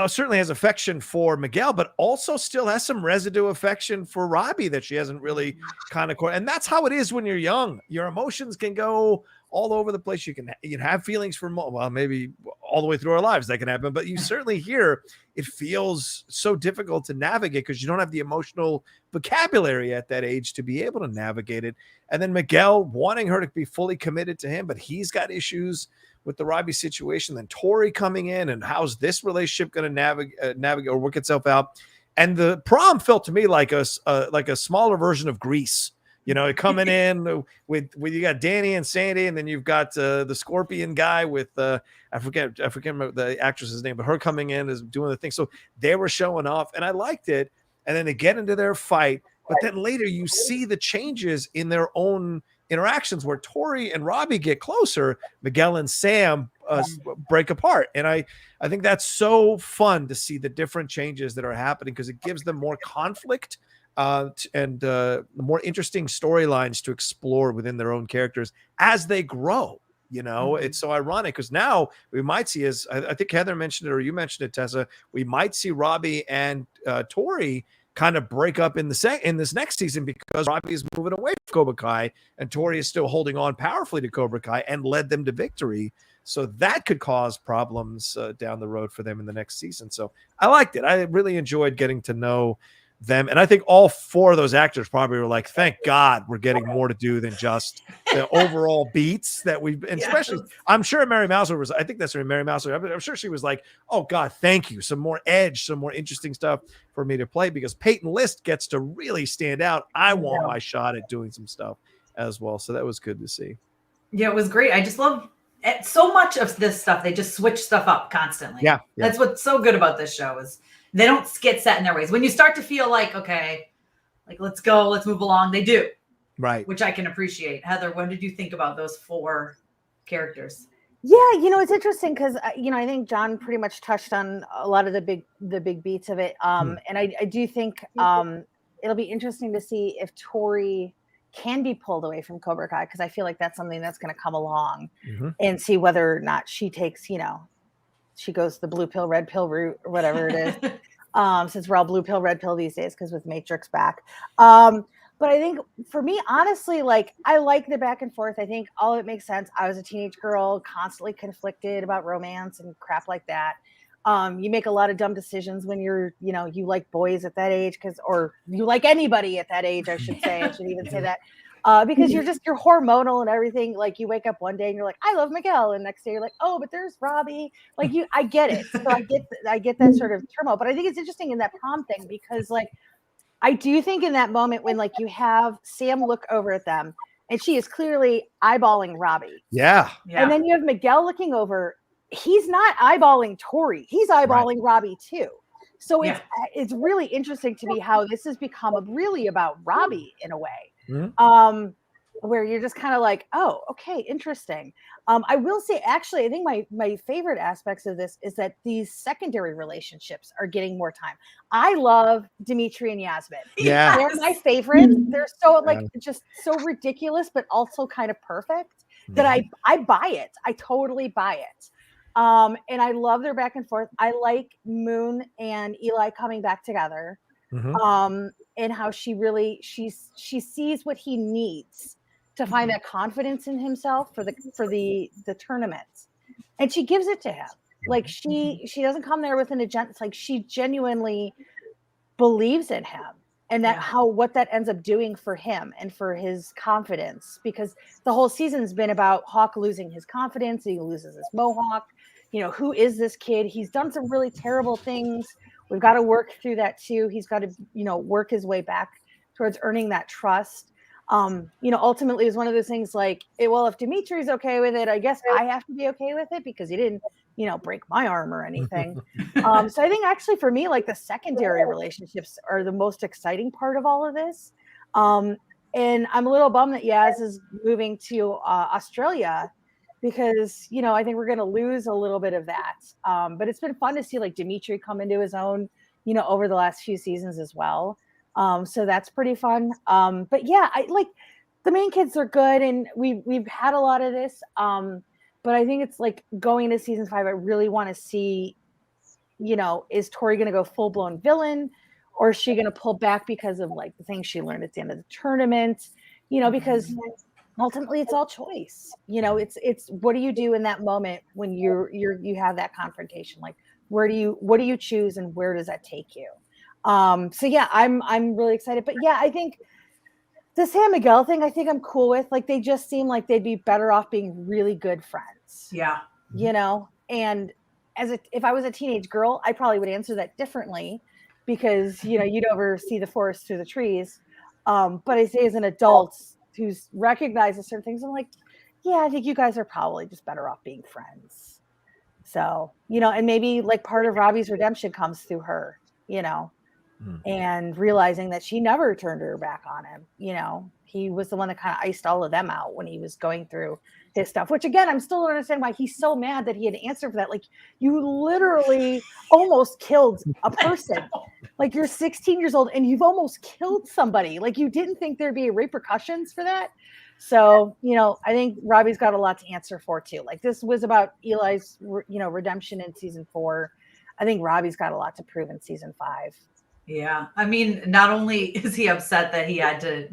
certainly has affection for Miguel, but also still has some residue affection for Robbie that she hasn't really kind of, and that's how it is when you're young. Your emotions can go all over the place. You can have feelings for, well, maybe all the way through our lives that can happen. But you certainly hear it feels so difficult to navigate because you don't have the emotional vocabulary at that age to be able to navigate it. And then Miguel wanting her to be fully committed to him, but he's got issues with the Robbie situation. Then Tory coming in, and how's this relationship going to navigate or work itself out? And the prom felt to me like a smaller version of Grease. You know, coming in with you got Danny and Sandy, and then you've got the Scorpion guy with I forget the actress's name, but her coming in is doing the thing. So they were showing off, and I liked it. And then they get into their fight, but then later you see the changes in their own interactions where Tory and Robbie get closer, Miguel and Sam break apart. And I think that's so fun to see the different changes that are happening because it gives them more conflict and more interesting storylines to explore within their own characters as they grow. You know, it's so ironic because now we might see, as I think Heather mentioned it, or you mentioned it, Tessa, we might see Robbie and Tory kind of break up in this next season because Robbie is moving away from Cobra Kai and Tory is still holding on powerfully to Cobra Kai and led them to victory. So that could cause problems down the road for them in the next season. So I liked it. I really enjoyed getting to know them. And I think all four of those actors probably were like, thank God we're getting more to do than just the overall beats that we've, and especially, I'm sure Mary Mouser was, I think that's her, Mary Mouser. I'm sure she was like, oh God, thank you. Some more edge, some more interesting stuff for me to play because Peyton List gets to really stand out. I want my shot at doing some stuff as well. So that was good to see.
Yeah, it was great. I just love so much of this stuff. They just switch stuff up constantly.
Yeah.
That's what's so good about this show is they don't get set in their ways. When you start to feel like, okay, like let's go, let's move along, they do.
Right.
Which I can appreciate. Heather, what did you think about those four characters?
Yeah, you know, it's interesting because you know, I think John pretty much touched on a lot of the big beats of it. And I do think it'll be interesting to see if Tory can be pulled away from Cobra Kai because I feel like that's something that's going to come along and see whether or not she takes, you know, she goes the blue pill, red pill route or whatever it is. Since we're all blue pill, red pill these days because with Matrix back. But I think for me, honestly, like I like the back and forth. I think all of it makes sense. I was a teenage girl, constantly conflicted about romance and crap like that. You make a lot of dumb decisions when you're, you know, you like boys at that age or you like anybody at that age, I should say. I should even say that. Because you're hormonal and everything. Like you wake up one day and you're like, I love Miguel. And next day you're like, oh, but there's Robbie. Like I get it. So I get that sort of turmoil. But I think it's interesting in that prom thing because like, I do think in that moment when like you have Sam look over at them and she is clearly eyeballing Robbie.
Yeah.
And then you have Miguel looking over. He's not eyeballing Tory. He's eyeballing Robbie too. So it's really interesting to me how this has become really about Robbie in a way. Where you're just kind of like, oh, okay, interesting. I will say, actually, I think my favorite aspects of this is that these secondary relationships are getting more time. I love Dimitri and Yasmin.
Yeah.
They're my favorite. They're so just so ridiculous, but also kind of perfect that I buy it. I totally buy it. And I love their back and forth. I like Moon and Eli coming back together. And how she sees what he needs to find that confidence in himself for the tournament, and she gives it to him. Like she doesn't come there with an agenda. It's like she genuinely believes in him and that what that ends up doing for him and for his confidence, because the whole season's been about Hawk losing his confidence. He loses his mohawk. You know, who is this kid? He's done some really terrible things. We've got to work through that too. He's got to, you know, work his way back towards earning that trust. You know, ultimately it was one of those things like, well, if Dimitri's okay with it, I guess I have to be okay with it because he didn't, you know, break my arm or anything. So I think actually for me, like the secondary relationships are the most exciting part of all of this. And I'm a little bummed that Yaz is moving to Australia because, you know, I think we're going to lose a little bit of that. But it's been fun to see like Dimitri come into his own, you know, over the last few seasons as well. So that's pretty fun. But yeah, I like the main kids are good and we've had a lot of this. But I think it's like going into season 5, I really want to see, you know, is Tory going to go full blown villain or is she going to pull back because of like the things she learned at the end of the tournament, you know, because ultimately it's all choice. It's what do you do in that moment when you have that confrontation? Like, what do you choose and where does that take you? So yeah, I'm really excited. But yeah, I think the San Miguel thing, I think I'm cool with. Like, they just seem like they'd be better off being really good friends.
Yeah.
And if I was a teenage girl, I probably would answer that differently, because you'd oversee the forest through the trees. But I say, as an adult who's recognizes certain things, I'm like, yeah, I think you guys are probably just better off being friends. So, and maybe like part of Robbie's redemption comes through her, and realizing that she never turned her back on him. He was the one that kind of iced all of them out when he was going through his stuff, which again, I'm still don't understand why he's so mad that he had to answer for that. Like, you literally almost killed a person. Like, you're 16 years old and you've almost killed somebody. Like, you didn't think there'd be repercussions for that. So, I think Robbie's got a lot to answer for too. Like, this was about Eli's, redemption in season 4. I think Robbie's got a lot to prove in season 5.
Yeah. I mean, not only is he upset that he had to,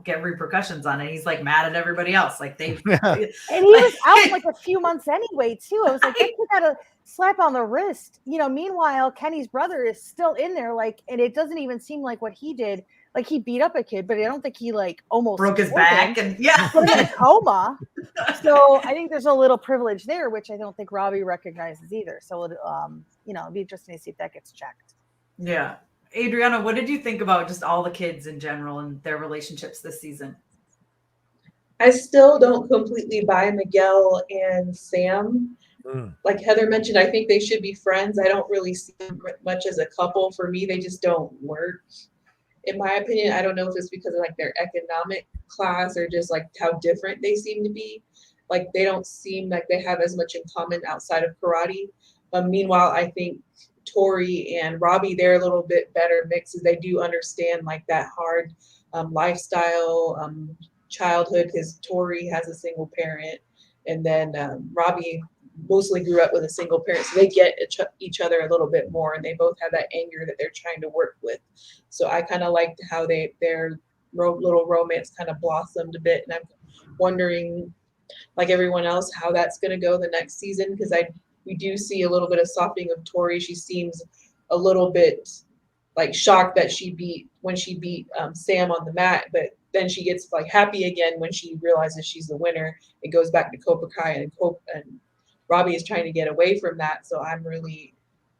get repercussions on it, he's like mad at everybody else. Like,
and he was out like a few months anyway, too. I was like, he got a slap on the wrist. Meanwhile, Kenny's brother is still in there. Like, and it doesn't even seem like what he did. Like, he beat up a kid, but I don't think he like almost
broke his back and
put him in a coma. So I think there's a little privilege there, which I don't think Robbie recognizes either. So it'll be interesting to see if that gets checked.
Yeah. Adriana, what did you think about just all the kids in general and their relationships this season?
I still don't completely buy Miguel and Sam. Like Heather mentioned, I think they should be friends. I don't really see them much as a couple. For me, they just don't work. In my opinion, I don't know if it's because of like their economic class or just like how different they seem to be. Like, they don't seem like they have as much in common outside of karate. Meanwhile, I think Tory and Robbie, they're a little bit better mixes. They do understand like that hard lifestyle, childhood, because Tory has a single parent, and then Robbie mostly grew up with a single parent, so they get each other a little bit more, and they both have that anger that they're trying to work with. So I kind of liked how their little romance kind of blossomed a bit, and I'm wondering, like everyone else, how that's going to go the next season, because we do see a little bit of softening of Tory. She seems a little bit like shocked that she beat Sam on the mat, but then she gets like happy again when she realizes she's the winner. It goes back to Cobra Kai, and Robbie is trying to get away from that. So I'm really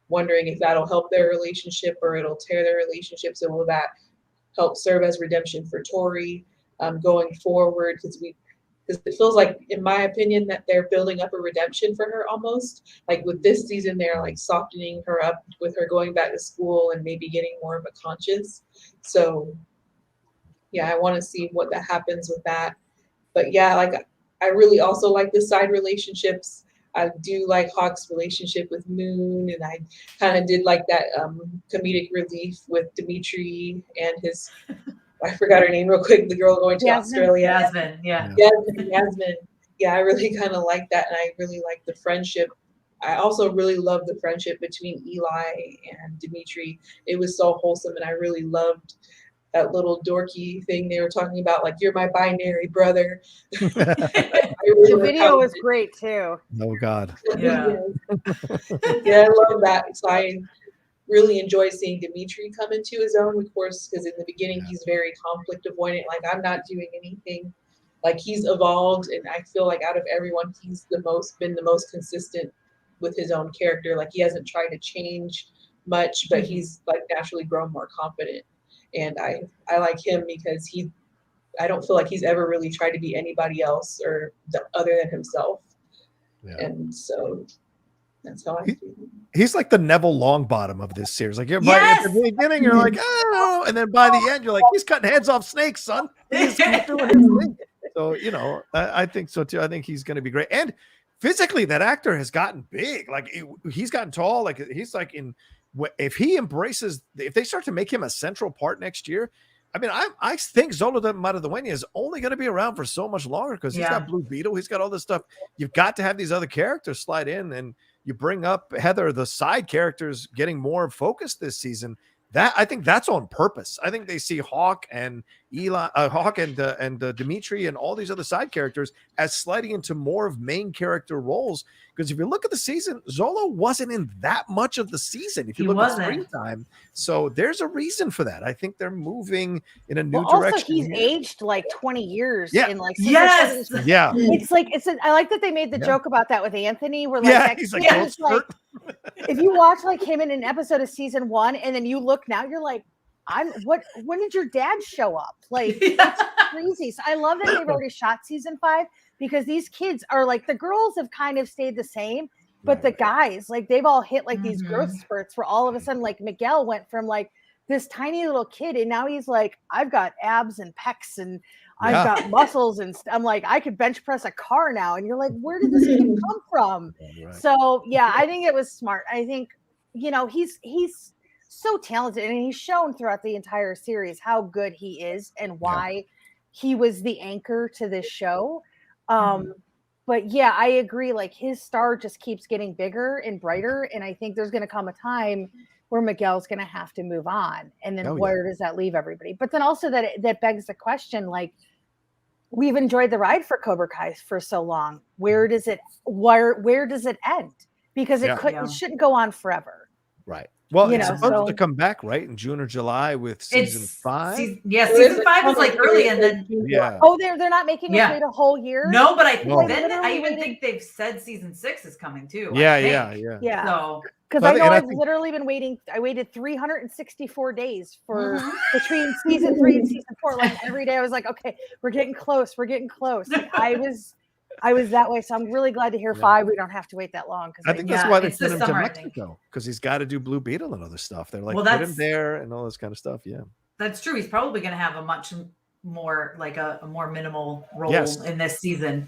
wondering if that'll help their relationship or it'll tear their relationship. So will that help serve as redemption for Tory going forward? Because it feels like, in my opinion, that they're building up a redemption for her almost. Like, with this season, they're like softening her up with her going back to school and maybe getting more of a conscience. So yeah, I want to see what that happens with that. But yeah, like, I really also like the side relationships. I do like Hawk's relationship with Moon, and I kind of did like that comedic relief with Dimitri and his, I forgot her name real quick, the girl going to Australia.
Yasmin, yeah.
Yasmin. Yeah, I really kind of like that, and I really like the friendship. I also really love the friendship between Eli and Dimitri. It was so wholesome, and I really loved that little dorky thing they were talking about, like, you're my binary brother.
The video was great too.
Oh God.
Yeah.
Yeah, I love that. So I really enjoy seeing Dimitri come into his own, of course, because in the beginning he's very conflict avoidant. Like, I'm not doing anything. Like, he's evolved, and I feel like out of everyone, he's been the most consistent with his own character. Like, he hasn't tried to change much, but he's like naturally grown more confident. And I like him because I don't feel like he's ever really tried to be anybody else or other than himself. Yeah. And so that's how I feel.
He's like the Neville Longbottom of this series. Like, at the beginning, you're like, oh, and then by the end, you're like, he's cutting heads off snakes, son. He's doing his thing. So, I think so too. I think he's going to be great. And physically, that actor has gotten big. Like, he's gotten tall. Like, he's like if he embraces, if they start to make him a central part next year, I mean, I think Zolo de Matadueña is only going to be around for so much longer, because he's got Blue Beetle, he's got all this stuff. You've got to have these other characters slide in, and you bring up, Heather, the side characters getting more focused this season. That I think that's on purpose. I think they see Hawk and Hawk and Dimitri and all these other side characters as sliding into more of main character roles. Because if you look at the season, Zolo wasn't in that much of the season. If you look at screen time, so there's a reason for that. I think they're moving in a new direction.
Also, he's aged like 20 years.
Yeah.
In like
Yeah.
It's like I like that they made the joke about that with Anthony. Where like
he's
like if you watch like him in an episode of season 1 and then you look now, you're like, when did your dad show up? Like it's crazy. So I love that they've already shot season 5 because these kids are like, the girls have kind of stayed the same, but the guys, like they've all hit like these growth spurts where all of a sudden like Miguel went from like this tiny little kid and now he's like, I've got abs and pecs and I've got muscles and I'm like, I could bench press a car now. And you're like, where did this kid come from? Right. So yeah, I think it was smart. I think, he's so talented and he's shown throughout the entire series how good he is and why he was the anchor to this show. But yeah, I agree. Like his star just keeps getting bigger and brighter. And I think there's going to come a time where Miguel's going to have to move on. And then where does that leave everybody? But then also that begs the question, like, we've enjoyed the ride for Cobra Kai for so long. Where does it end? Because it shouldn't go on forever.
Right. Well, it's supposed to come back, right, in June or July with season 5.
Season 5 is like early, and then
they're not making us wait a whole year.
No, but I think they've said season 6 is coming too.
Yeah.
So
because I know I've literally been waiting. I waited 364 days for between season 3 and season 4. Like every day, I was like, okay, we're getting close. Like, I was that way, so I'm really glad to hear 5. We don't have to wait that long. Because
I think that's why they sent him to Mexico, because he's got to do Blue Beetle and other stuff. They're like, put him there and all this kind of stuff. Yeah,
that's true. He's probably going to have a much more like a more minimal role in this season.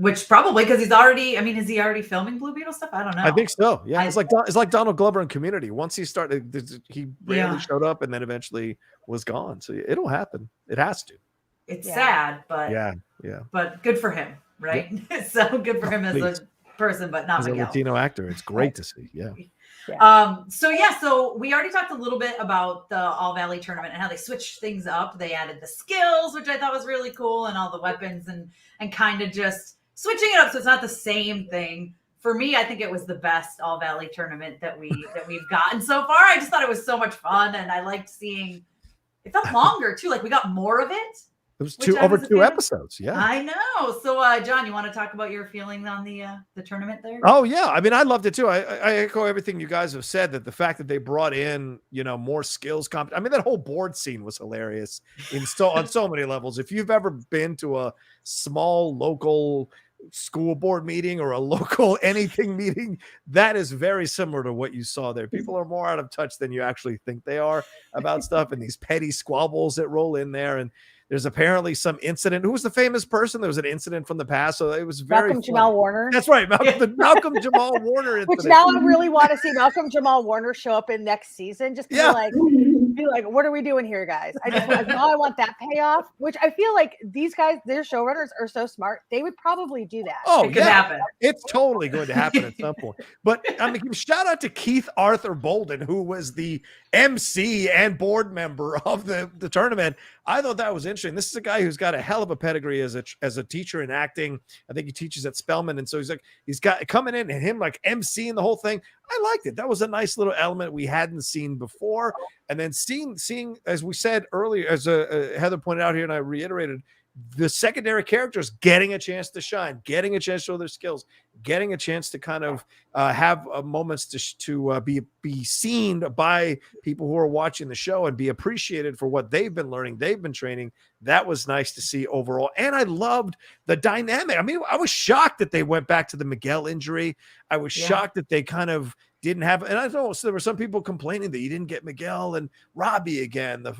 Which probably because he's already. I mean, is he already filming Blue Beetle stuff? I don't know.
I think so. Yeah, it's like Donald Glover in Community. Once he started, he randomly showed up and then eventually was gone. So it'll happen. It has to.
It's sad, but but good for him, right? Yeah. So good for him as a person, but not as
a Latino actor. It's great to see. Yeah.
So we already talked a little bit about the All Valley tournament and how they switched things up. They added the skills, which I thought was really cool, and all the weapons and kind of just switching it up so it's not the same thing. For me, I think it was the best All Valley tournament that we've gotten so far. I just thought it was so much fun, and I liked seeing. It felt longer too. Like we got more of it.
It was over 2 episodes. Yeah,
I know. So, John, you want to talk about your feelings on the tournament there?
Oh yeah, I mean, I loved it too. I echo everything you guys have said. That the fact that they brought in, more skills. I mean, that whole board scene was hilarious on so many levels. If you've ever been to a small local school board meeting or a local anything meeting, that is very similar to what you saw there. People are more out of touch than you actually think they are about stuff, and these petty squabbles that roll in there. And there's apparently some incident. Who was the famous person? There was an incident from the past. So it was very
Malcolm Jamal Warner.
That's right. Malcolm Jamal Warner incident.
Which now I really want to see Malcolm Jamal Warner show up in next season. Just be like, what are we doing here, guys? I want that payoff, which I feel like these guys, their showrunners are so smart. They would probably do that.
Oh, it could happen. It's totally going to happen at some point. But I mean, shout out to Keith Arthur Bolden, who was the MC and board member of the tournament. I thought that was interesting. This is a guy who's got a hell of a pedigree as a teacher in acting. I think he teaches at Spelman. And so he's got coming in and him like MCing the whole thing. I liked it. That was a nice little element we hadn't seen before. And then seeing, as we said earlier, as Heather pointed out here, and I reiterated, the secondary characters getting a chance to shine, getting a chance to show their skills, getting a chance to kind of have moments to be seen by people who are watching the show and be appreciated for what they've been learning, they've been training. That was nice to see overall. And I loved the dynamic. I mean, I was shocked that they went back to the Miguel injury. I was shocked that they kind of didn't have, and I know so there were some people complaining that you didn't get Miguel and Robbie again, the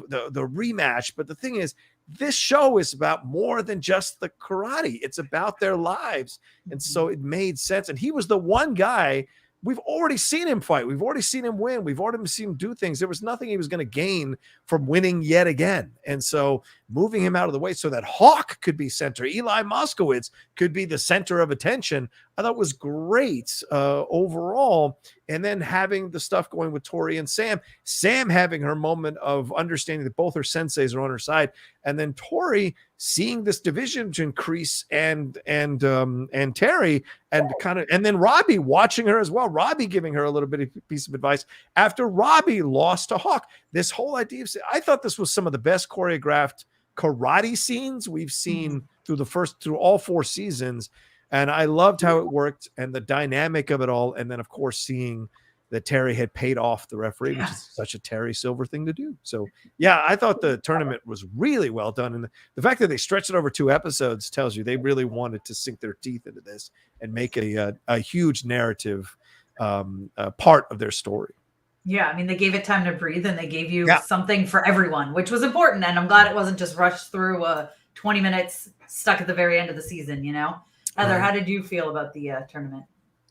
rematch. But the thing is, this show is about more than just the karate. It's about their lives. And so it made sense. And he was the one guy, we've already seen him fight. We've already seen him win. We've already seen him do things. There was nothing he was going to gain from winning yet again. And so moving him out of the way so that Hawk could be center, Eli Moskowitz could be the center of attention, I thought was great overall. And then having the stuff going with Tory and Sam having her moment of understanding that both her senseis are on her side, and then Tory seeing this division to increase and Terry and then Robbie watching her as well. Robbie giving her a little bit of piece of advice after Robbie lost to Hawk. This whole idea of, I thought this was some of the best choreographed karate scenes we've seen through all 4 seasons. And I loved how it worked and the dynamic of it all. And then, of course, seeing that Terry had paid off the referee, which is such a Terry Silver thing to do. So, yeah, I thought the tournament was really well done. And the fact that they stretched it over 2 episodes tells you they really wanted to sink their teeth into this and make it a huge narrative part of their story.
Yeah, I mean, they gave it time to breathe and they gave you something for everyone, which was important. And I'm glad it wasn't just rushed through 20 minutes stuck at the very end of the season, you know? Heather, how did you feel about the tournament?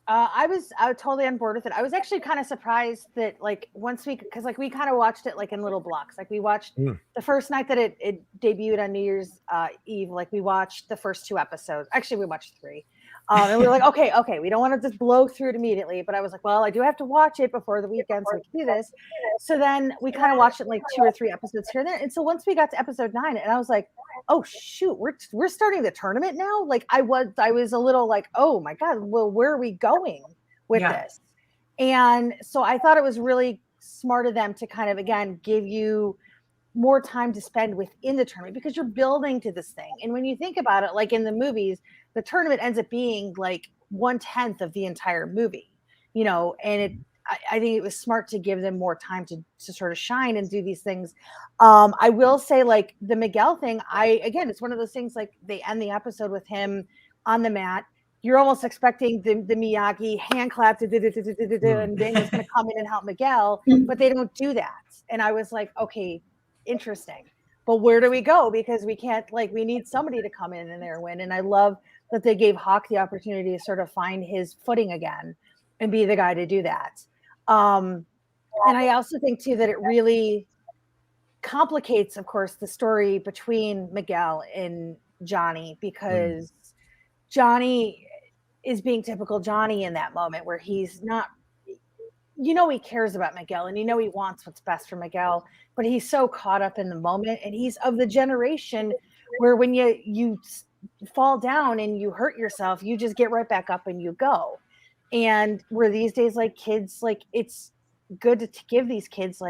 I was totally on board with it. I was actually kind of surprised that because we kind of watched it like in little blocks. Like we watched the first night that it debuted on New Year's Eve. Like we watched the first 2 episodes. Actually, we watched 3. And we were like, okay, we don't want to just blow through it immediately. But I was like, well, I do have to watch it before the weekend, so we can do this. So then we kind of watched it like 2 or 3 episodes here and there. And so once we got to episode 9, and I was like, oh shoot, we're starting the tournament now. Like I was a little like, oh my God, well, where are we going with this? And so I thought it was really smart of them to kind of, again, give you more time to spend within the tournament because you're building to this thing. And when you think about it, like in the movies, the tournament ends up being like 1/10 of the entire movie, you know, and I think it was smart to give them more time to sort of shine and do these things. I will say, like the Miguel thing, it's one of those things, like they end the episode with him on the mat. You're almost expecting the Miyagi hand clap and Daniel's going to come in and help Miguel, but they don't do that. And I was like, okay, interesting. But where do we go? Because we can't, we need somebody to come in there and win. And I love that they gave Hawk the opportunity to sort of find his footing again and be the guy to do that. And I also think too that it really complicates, of course, the story between Miguel and Johnny, because Johnny is being typical Johnny in that moment where he's not, he cares about Miguel and he wants what's best for Miguel, but he's so caught up in the moment, and he's of the generation where when you fall down and you hurt yourself, you just get right back up and you go. And where these days, kids, it's good to give these kids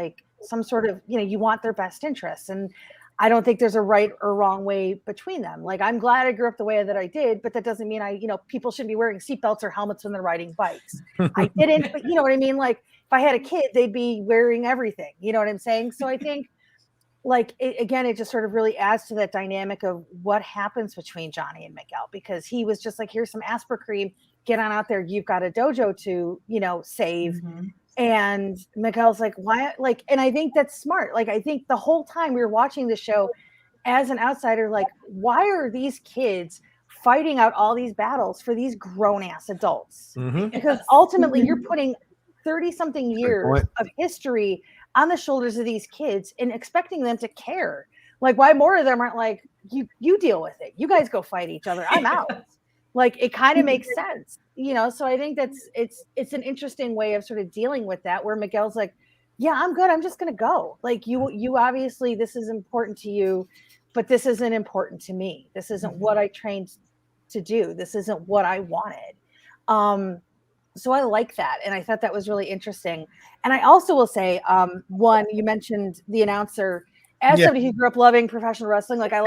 some sort of, you want their best interests. And I don't think there's a right or wrong way between them. I'm glad I grew up the way that I did, but that doesn't mean people shouldn't be wearing seatbelts or helmets when they're riding bikes. I didn't, but you know what I mean? If I had a kid, they'd be wearing everything. You know what I'm saying? So I think it just sort of really adds to that dynamic of what happens between Johnny and Miguel, because he was just like, here's some Asper cream, get on out there. You've got a dojo to, save. Mm-hmm. And Miguel's like, why? And I think that's smart. I think the whole time we were watching the show as an outsider, why are these kids fighting out all these battles for these grown ass adults? Mm-hmm. Because ultimately you're putting 30 something years of history on the shoulders of these kids and expecting them to care. Why more of them aren't you deal with it. You guys go fight each other. I'm out. It kind of makes sense, so I think it's an interesting way of sort of dealing with that, where Miguel's like, yeah, I'm good. I'm just going to go. You obviously, this is important to you, but this isn't important to me. This isn't what I trained to do. This isn't what I wanted. So I like that. And I thought that was really interesting. And I also will say, one, you mentioned the announcer. As somebody who grew up loving professional wrestling, I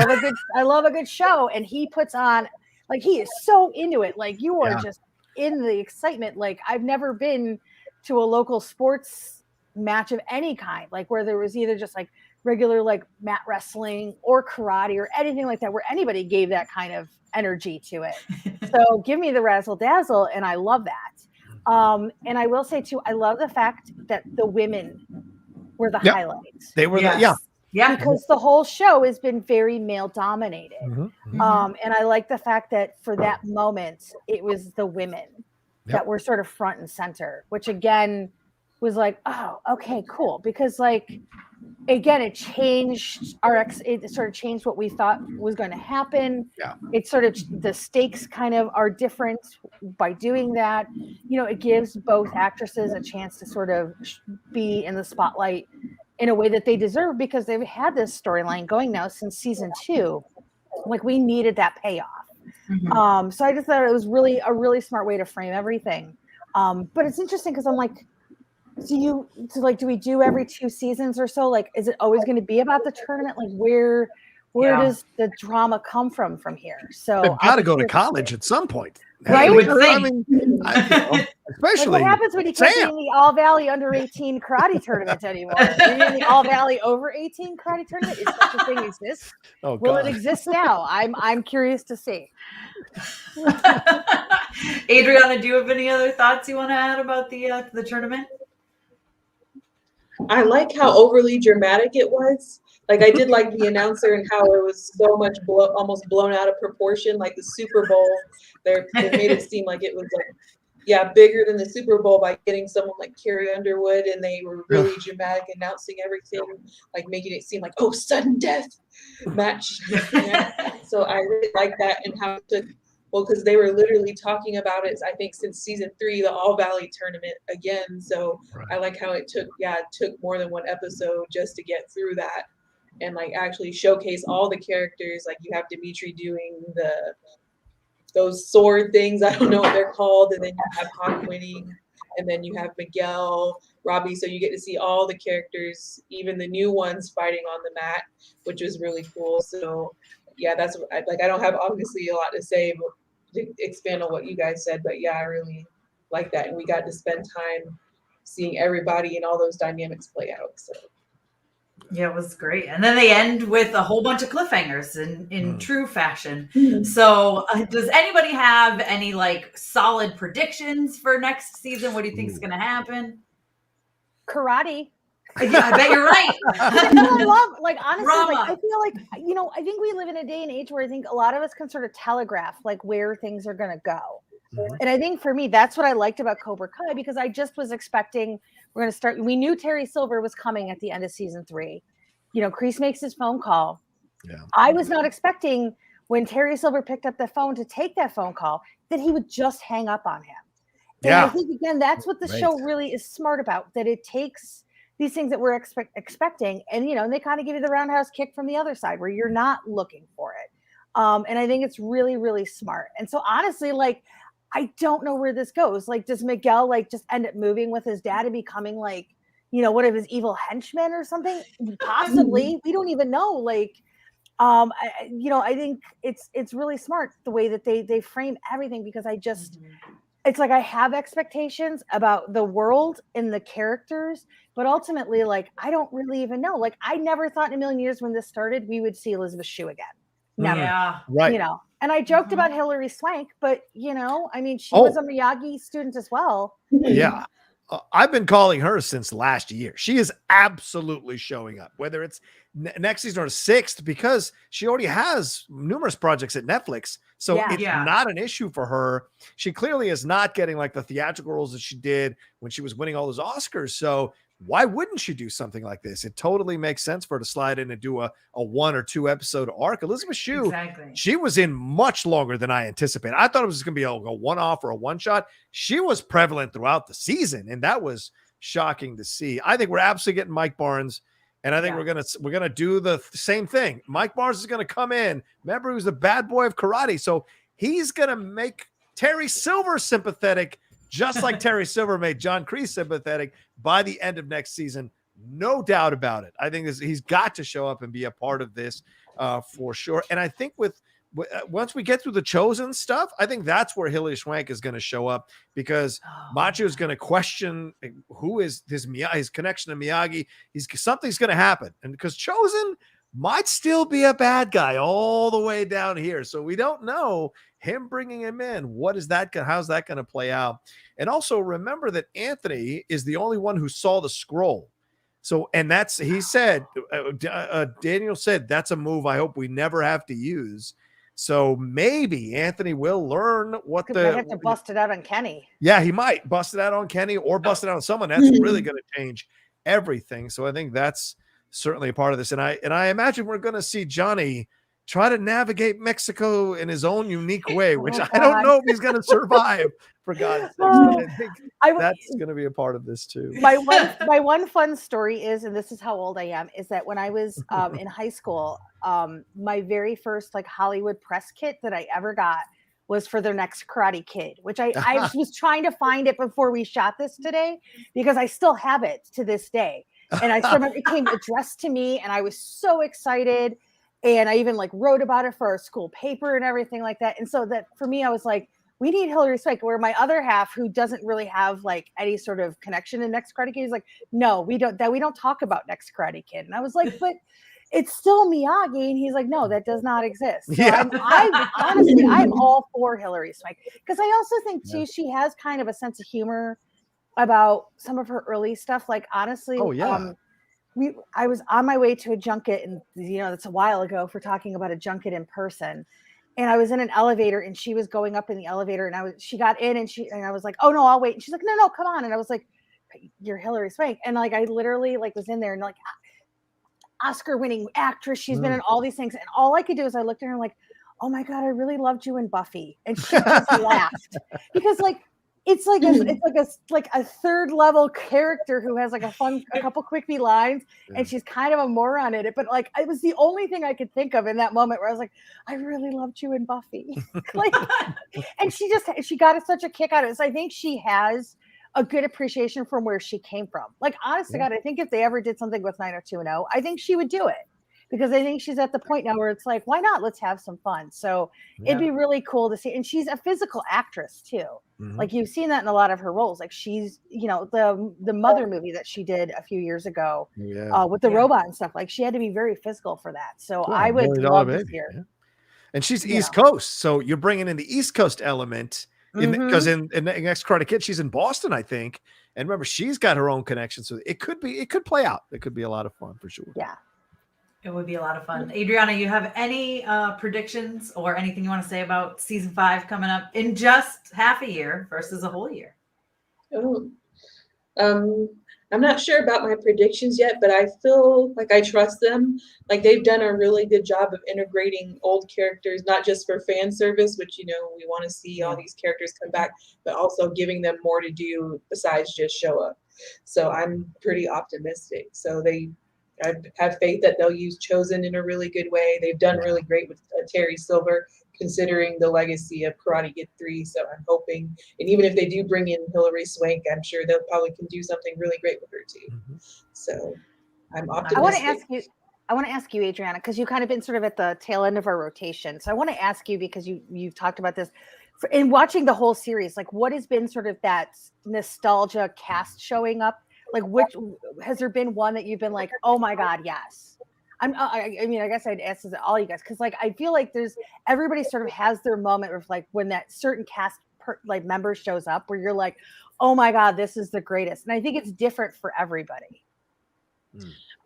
love a good show. And he puts on, he is so into it. You are just in the excitement. I've never been to a local sports match of any kind, where there was either just regular mat wrestling or karate or anything like that, where anybody gave that kind of energy to it. So give me the razzle dazzle. And I love that. And I will say too, I love the fact that the women were the highlights.
They were
Yeah, because the whole show has been very male dominated. Mm-hmm. And I like the fact that for that moment, it was the women that were sort of front and center, which again was oh, okay, cool. Because again, it changed it sort of changed what we thought was going to happen.
Yeah.
It sort of, the stakes kind of are different by doing that. It gives both actresses a chance to sort of be in the spotlight in a way that they deserve, because they've had this storyline going now since season 2. Like, we needed that payoff.
Mhm.
So I just thought it was really a really smart way to frame everything. But it's interesting because I'm like, do we do every 2 seasons or so? Like, is it always going to be about the tournament? Like, where
Yeah.
does the drama come from here? So
They've got to go to college at some point,
Right?
You would
I
think.
mean,
like,
especially
what happens when you can't be
Sam.
in the All Valley under 18 karate tournament anymore? Are you in the All Valley over 18 karate tournament? Is such a thing exist?
Oh,
Will
God.
it exist now? I'm curious to see.
Adriana, do you have any other thoughts you want to add about the tournament?
I like how overly dramatic it was. Like, I did like the announcer and how it was so much almost blown out of proportion. Like the Super Bowl, they made it seem like it was like, bigger than the Super Bowl by getting someone like Carrie Underwood, and they were really dramatic announcing everything, like making it seem like, oh, sudden death match. So I really like that, and how it took, well, because they were literally talking about it, I think, since season 3, the All Valley tournament again. So I like how it took more than one episode just to get through that, and like actually showcase all the characters. Like, you have Dimitri doing those sword things, I don't know what they're called, and then you have Hawk winning, and then you have Miguel, Robbie, so you get to see all the characters, even the new ones, fighting on the mat, which was really cool. So yeah, that's like, I don't have obviously a lot to say, but to expand on what you guys said, but yeah, I really like that, and we got to spend time seeing everybody and all those dynamics play out. So
Yeah, it was great. And then they end with a whole bunch of cliffhangers in true fashion. So does anybody have any like solid predictions for next season? What do you think is going to happen?
Karate.
Yeah, I bet you're right.
I love, like, honestly,
Drama.
like, I feel like, I think we live in a day and age where I think a lot of us can sort of telegraph like where things are going to go. And I think for me, that's what I liked about Cobra Kai, because I just was expecting we're going to start. We knew Terry Silver was coming at the end of season 3. Kreese makes his phone call.
Yeah.
I was not expecting, when Terry Silver picked up the phone to take that phone call, that he would just hang up on him. And I think, again, that's what the show really is smart about, that it takes these things that we're expecting, and they kind of give you the roundhouse kick from the other side where you're not looking for it. And I think it's really, really smart. And so honestly, like, I don't know where this goes. Like, does Miguel like just end up moving with his dad and becoming like, one of his evil henchmen or something? Possibly. We don't even know. Like, I think it's really smart the way that they frame everything, because I just, it's like I have expectations about the world and the characters, but ultimately, like, I don't really even know. Like, I never thought in a million years when this started we would see Elizabeth Shue again. Never.
Yeah.
Right.
And I joked about Hilary Swank, but I mean, she was a Miyagi student as well.
Yeah. I've been calling her since last year. She is absolutely showing up, whether it's next season or 6th, because she already has numerous projects at Netflix. So it's not an issue for her. She clearly is not getting like the theatrical roles that she did when she was winning all those Oscars. So why wouldn't she do something like this? It totally makes sense for her to slide in and do a 1 or 2 episode arc. Elizabeth Shue, she was in much longer than I anticipated. I thought it was just going to be a one-off or a one-shot. She was prevalent throughout the season, and that was shocking to see. I think we're absolutely getting Mike Barnes, and I think we're gonna do the same thing. Mike Barnes is going to come in. Remember, he was the bad boy of karate, so he's going to make Terry Silver sympathetic, just like Terry Silver made John Kreese sympathetic by the end of next season. No doubt about it. I think he's got to show up and be a part of this for sure. And I think once we get through the Chosen stuff, I think that's where Hilary Swank is going to show up, because Macho is going to question who is his connection to Miyagi. Something's going to happen. And because Chosen might still be a bad guy all the way down here. So we don't know him bringing him in. How's that going to play out? And also remember that Anthony is the only one who saw the scroll. So, and he said, Daniel said, that's a move I hope we never have to use. So maybe Anthony will learn what
they have to bust it out on Kenny.
Yeah, he might bust it out on Kenny or bust it out on someone. That's really going to change everything. So I think that's certainly a part of this. And I imagine we're going to see Johnny try to navigate Mexico in his own unique way, which I don't know if he's going to survive, for God's sake. But I think that's going to be a part of this too.
My one fun story is, and this is how old I am, is that when I was in high school, my very first like Hollywood press kit that I ever got was for their next Karate Kid, which I was trying to find it before we shot this today because I still have it to this day. And I remember it came addressed to me and I was so excited. And I even like wrote about it for our school paper and everything like that. And so that for me, I was like, we need Hilary Swank. Where my other half, who doesn't really have like any sort of connection in Next Karate Kid, is like, no, we don't talk about Next Karate Kid. And I was like, but it's still Miyagi. And he's like, no, that does not exist. So
Yeah.
I'm honestly, I'm all for Hilary Swank because I also think too, she has kind of a sense of humor about some of her early stuff. Like honestly, I was on my way to a junket, and that's a while ago for talking about a junket in person. And I was in an elevator, and she was going up in the elevator, and she got in, and I was like, "Oh no, I'll wait." And she's like, "No, come on." And I was like, "You're Hilary Swank," and like I literally like was in there, and like Oscar-winning actress, she's been in all these things, and all I could do is I looked at her like, "Oh my God, I really loved you in Buffy," and she just laughed because like. It's like a third level character who has like a couple quippy lines, and she's kind of a moron in it. But like, it was the only thing I could think of in that moment where I was like, I really loved you in Buffy. Like, and she got such a kick out of it. So I think she has a good appreciation from where she came from. Like, honest to God, I think if they ever did something with 90210, I think she would do it. Because I think she's at the point now where it's like, why not? Let's have some fun. So it'd be really cool to see. And she's a physical actress too. Like you've seen that in a lot of her roles. Like she's, the Mother movie that she did a few years ago with the robot and stuff. Like she had to be very physical for that. So I would love to see her.
Yeah. And she's East Coast. So you're bringing in the East Coast element because in Next Karate Kid, she's in Boston, I think. And remember, she's got her own connection. So it could play out. It could be a lot of fun for sure.
Yeah.
It would be a lot of fun. Adriana, you have any predictions or anything you want to say about season 5 coming up in just half a year versus a whole year?
I'm not sure about my predictions yet, but I feel like I trust them. Like they've done a really good job of integrating old characters, not just for fan service, which, we want to see all these characters come back, but also giving them more to do besides just show up. So I'm pretty optimistic. So I have faith that they'll use Chosen in a really good way. They've done really great with Terry Silver, considering the legacy of Karate Kid 3. So I'm hoping, and even if they do bring in Hilary Swank, I'm sure they'll probably can do something really great with her too. So I'm optimistic.
I want to ask you, Adriana, because you've kind of been sort of at the tail end of our rotation. So I want to ask you, because you've talked about this in watching the whole series, like what has been sort of that nostalgia cast showing up? Like, which has there been one that you've been like, oh my God, yes? I mean, I guess I'd ask this to all you guys because, like, I feel like everybody sort of has their moment of like when that certain cast member shows up where you're like, oh my God, this is the greatest, and I think it's different for everybody.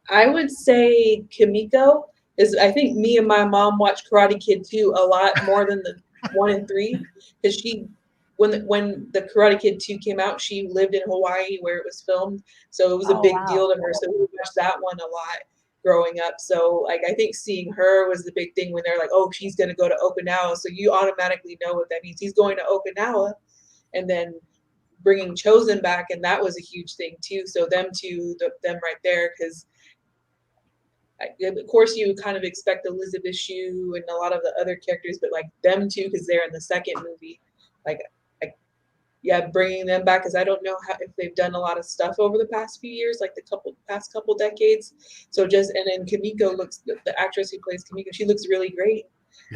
I would say Kimiko is. I think me and my mom watched Karate Kid 2 a lot more than the 1 and 3 because she. When the Karate Kid 2 came out, she lived in Hawaii where it was filmed. So it was a big deal to her. So we watched that one a lot growing up. So like I think seeing her was the big thing when they're like, oh, she's going to go to Okinawa. So you automatically know what that means. He's going to Okinawa. And then bringing Chosen back. And that was a huge thing too. So them right there, because of course you kind of expect Elizabeth Shue and a lot of the other characters, but like them too, because they're in the second movie. Like, bringing them back because I don't know if they've done a lot of stuff over the past few years, like the past couple decades. So and then Kimiko the actress who plays Kimiko, she looks really great.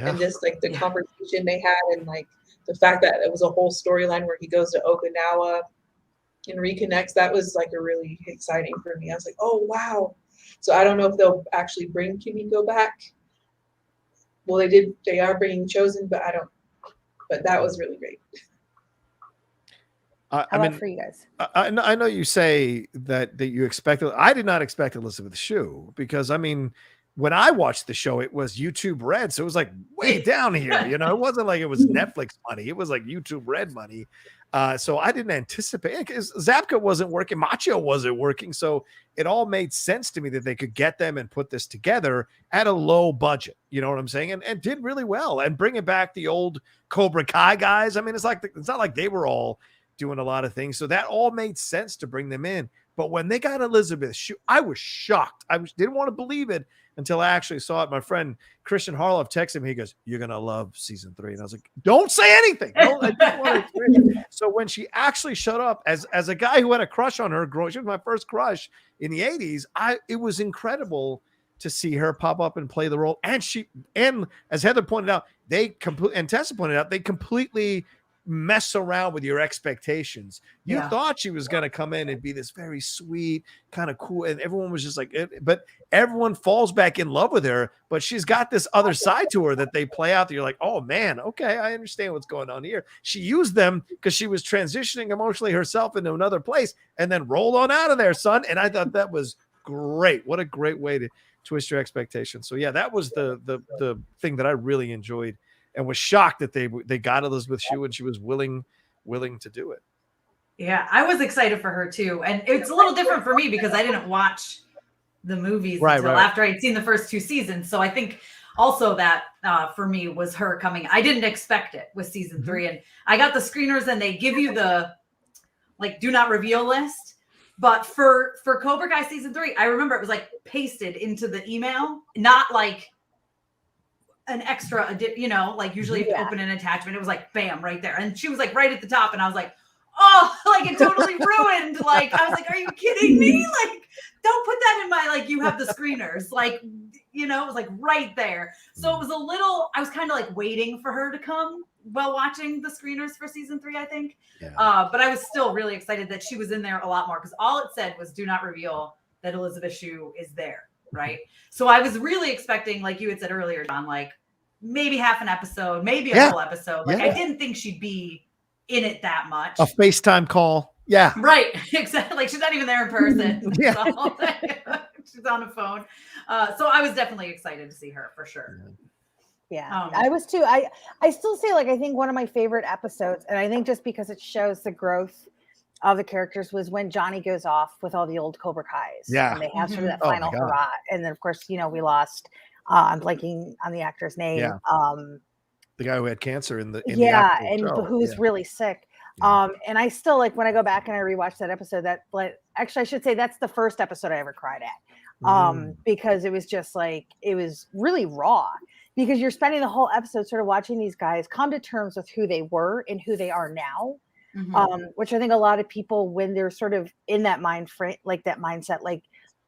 And just like the conversation they had and like the fact that it was a whole storyline where he goes to Okinawa and reconnects, that was like a really exciting for me. I was like, oh wow. So I don't know if they'll actually bring Kimiko back. Well, they are bringing Chosen, but that was really great.
How about for you guys?
I know you say that you expected. I did not expect Elizabeth Shue because I mean, when I watched the show, it was YouTube Red, so it was like way down here. It wasn't like it was Netflix money. It was like YouTube Red money. So I didn't anticipate, because Zabka wasn't working, Machio wasn't working. So it all made sense to me that they could get them and put this together at a low budget. You know what I'm saying? And did really well, and bringing back the old Cobra Kai guys. I mean, it's not like they were all doing a lot of things. So that all made sense to bring them in. But when they got Elizabeth Shue, I was shocked. Didn't want to believe it until I actually saw it. My friend Christian Harloff texted me. He goes, "You're going to love season 3." And I was like, "Don't say anything." I just want to experience it. So when she actually showed up as a guy who had a crush on her, she was my first crush in the 80s. It was incredible to see her pop up and play the role. And as Heather pointed out, and Tessa pointed out, they completely mess around with your expectations. You thought she was going to come in and be this very sweet, kind of cool, and everyone was just like, but everyone falls back in love with her, but she's got this other side to her that they play out that you're like, oh man, okay, I understand what's going on here. She used them because she was transitioning emotionally herself into another place, and then rolled on out of there, son. And I thought that was great. What a great way to twist your expectations. So yeah, that was the thing that I really enjoyed, and was shocked that they got Elizabeth Shue and she was willing to do it.
Yeah, I was excited for her too. And it's a little different for me because I didn't watch the movies until after I'd seen the first 2 seasons. So I think also that for me was her coming. I didn't expect it with season 3. And I got the screeners and they give you the do not reveal list. But for Cobra Kai season 3, I remember it was pasted into the email, not like an extra, usually if you open an attachment, it was bam, right there. And she was right at the top. And I was like, oh, it totally ruined. I was like, are you kidding me? Don't put that in my, you have the screeners, it was right there. So it was I was kind of waiting for her to come while watching the screeners for season 3, I think. Yeah. But I was still really excited that she was in there a lot more, because all it said was do not reveal that Elizabeth Shue is there. Right. So I was really expecting, like you had said earlier, John, maybe half an episode, maybe a whole episode. I didn't think she'd be in it that much.
A FaceTime call. Yeah.
Right. Exactly. She's not even there in person. Yeah. She's on a phone. So I was definitely excited to see her for sure.
Yeah. I was too. I still say, I think one of my favorite episodes, and I think just because it shows the growth of the characters, was when Johnny goes off with all the old Cobra Kais.
Yeah.
And they have sort of that final hurrah. And then of course, we lost, I'm blanking on the actor's name.
Yeah. The guy who had cancer in the
who was really sick. And I still when I go back and I rewatch that episode, actually I should say that's the first episode I ever cried at. Because it was just it was really raw, because you're spending the whole episode sort of watching these guys come to terms with who they were and who they are now. Which I think a lot of people, when they're sort of in that mind frame, that mindset,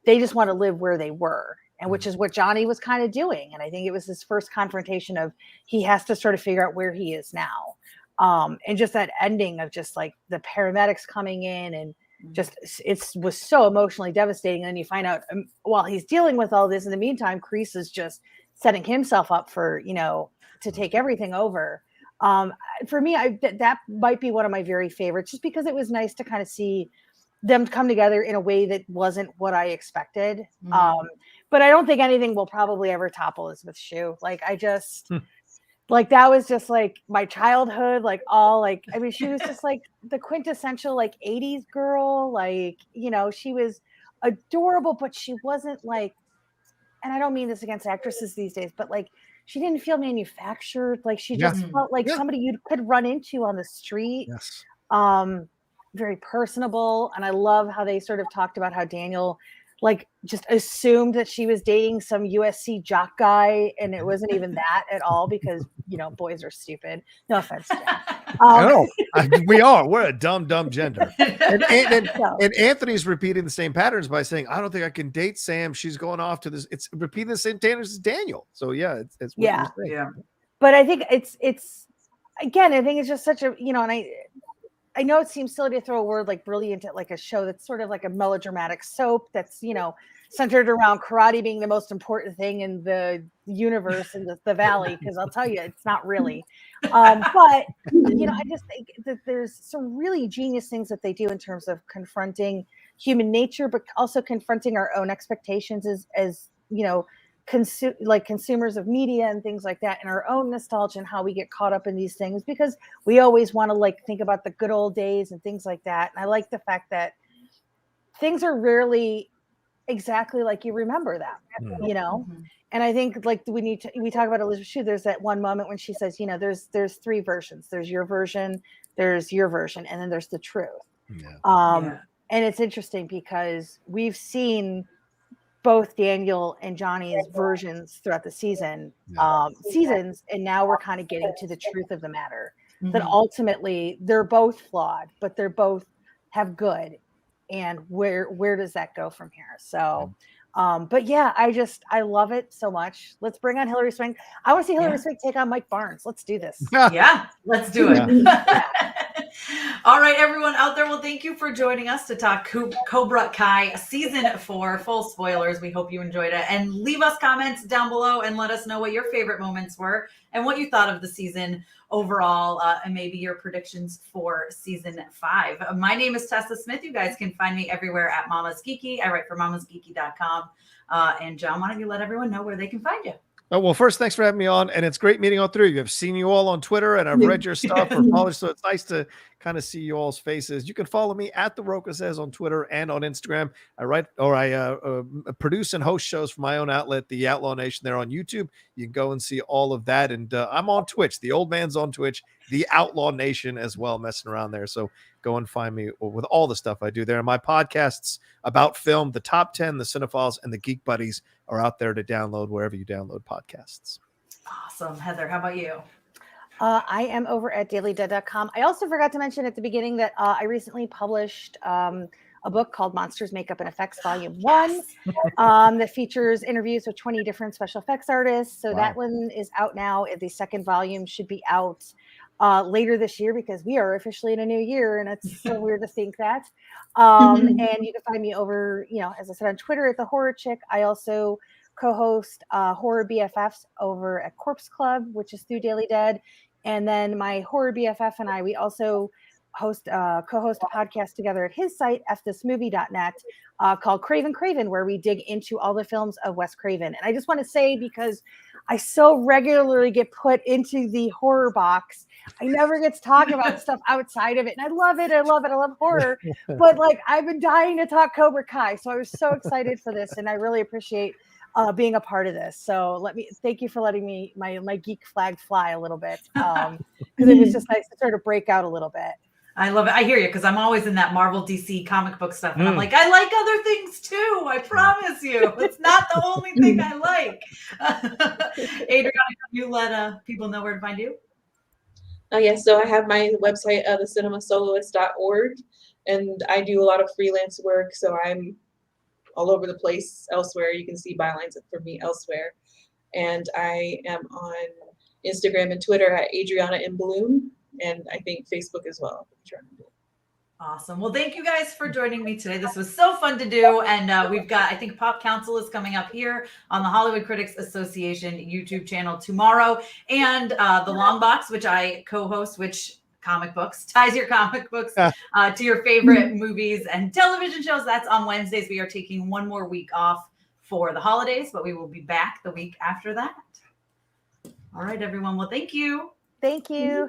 they just want to live where they were. And which is what Johnny was kind of doing. And I think it was his first confrontation of, he has to sort of figure out where he is now. And just that ending of just the paramedics coming in, and just, it was so emotionally devastating. And then you find out while he's dealing with all this, in the meantime, Kreese is just setting himself up for, to take everything over. For me, that might be one of my very favorites, just because it was nice to kind of see them come together in a way that wasn't what I expected. But I don't think anything will probably ever top Elizabeth Shue. I just that was just my childhood, I mean, she was just the quintessential 80s girl. She was adorable, but she wasn't and I don't mean this against actresses these days, but she didn't feel manufactured. She just felt like somebody you could run into on the street.
Yes.
Very personable. And I love how they sort of talked about how Daniel just assumed that she was dating some USC jock guy, and it wasn't even that at all, because boys are stupid. No offense.
No, we are. We're a dumb gender. And Anthony's repeating the same patterns by saying, I don't think I can date Sam. She's going off to this. It's repeating the same patterns as Daniel. So yeah, it's what you're saying.
Yeah.
But I think it's again, I think it's just such a, and I know it seems silly to throw a word brilliant at a show that's sort of like a melodramatic soap that's, centered around karate being the most important thing in the universe in the valley, because I'll tell you, it's not really. But, I just think that there's some really genius things that they do in terms of confronting human nature, but also confronting our own expectations as consumers of media and things like that, and our own nostalgia and how we get caught up in these things, because we always want to like think about the good old days and things like that. And I like the fact that things are rarely exactly like you remember them, you know. And I think like we talk about Elizabeth Shue. There's that one moment when she says, you know, there's three versions. There's your version, there's your version, and then there's the truth. And it's interesting because we've seen both Daniel and Johnny's versions throughout the seasons, and now we're kind of getting to the truth of the matter. That ultimately they're both flawed, but they're both have good. And where does that go from here? So, but yeah, I love it so much. Let's bring on Hilary Swank. I want to see Hilary Swank take on Mike Barnes. Let's do this.
Yeah, let's do it. All right, everyone out there. Well, thank you for joining us to talk Cobra Kai season 4. Full spoilers. We hope you enjoyed it, and leave us comments down below and let us know what your favorite moments were and what you thought of the season overall, and maybe your predictions for season 5. My name is Tessa Smith. You guys can find me everywhere at Mama's Geeky. I write for mamasgeeky.com. And John, why don't you let everyone know where they can find you?
Oh, well, first, thanks for having me on, and it's great meeting all three of you. I've seen you all on Twitter, and I've read your stuff or followed, so it's nice to kind of see you all's faces. You can follow me at The Rocha Says on Twitter and on Instagram. I produce and host shows for my own outlet, The Outlaw Nation, there on YouTube. You can go and see all of that, and I'm on Twitch. The old man's on Twitch, The Outlaw Nation as well, messing around there. So go and find me with all the stuff I do there. And my podcasts about film, The Top 10, The Cinephiles, and The Geek Buddies are out there to download wherever you download podcasts.
Awesome. Heather, how about you?
I am over at dailydead.com. I also forgot to mention at the beginning that I recently published a book called Monsters, Makeup, and Effects Volume 1 that features interviews with 20 different special effects artists. So that one is out now. The second volume should be out later this year, because we are officially in a new year, and it's so weird to think that. And you can find me over, as I said, on Twitter at The Horror Chick. I also co-host Horror BFFs over at Corpse Club, which is through Daily Dead. And then my Horror BFF and I, we also co-host a podcast together at his site, fthismovie.net, called Craven, where we dig into all the films of Wes Craven. And I just want to say, because I so regularly get put into the horror box, I never get to talk about stuff outside of it. And I love it. I love horror. But I've been dying to talk Cobra Kai. So I was so excited for this, and I really appreciate being a part of this. So thank you for letting me my geek flag fly a little bit, because it was just nice to sort of break out a little bit.
I love it. I hear you, because I'm always in that Marvel DC comic book stuff, and I'm like, I like other things too. I promise you, it's not the only thing I like. Adriana, can you let people know where to find you?
Yes, so I have my website, thecinemasoloist.org, and I do a lot of freelance work, so I'm all over the place elsewhere. You can see bylines for me elsewhere. And I am on Instagram and Twitter at Adriana in Bloom, and I think Facebook as well.
Awesome. Well, thank you guys for joining me today. This was so fun to do. And we've got, I think Pop Council is coming up here on the Hollywood Critics Association YouTube channel tomorrow. And The Long Box, which I co-host, which comic books, ties your comic books to your favorite movies and television shows. That's on Wednesdays. We are taking one more week off for the holidays, but we will be back the week after that. All right, everyone. Well, thank you.
Thank you.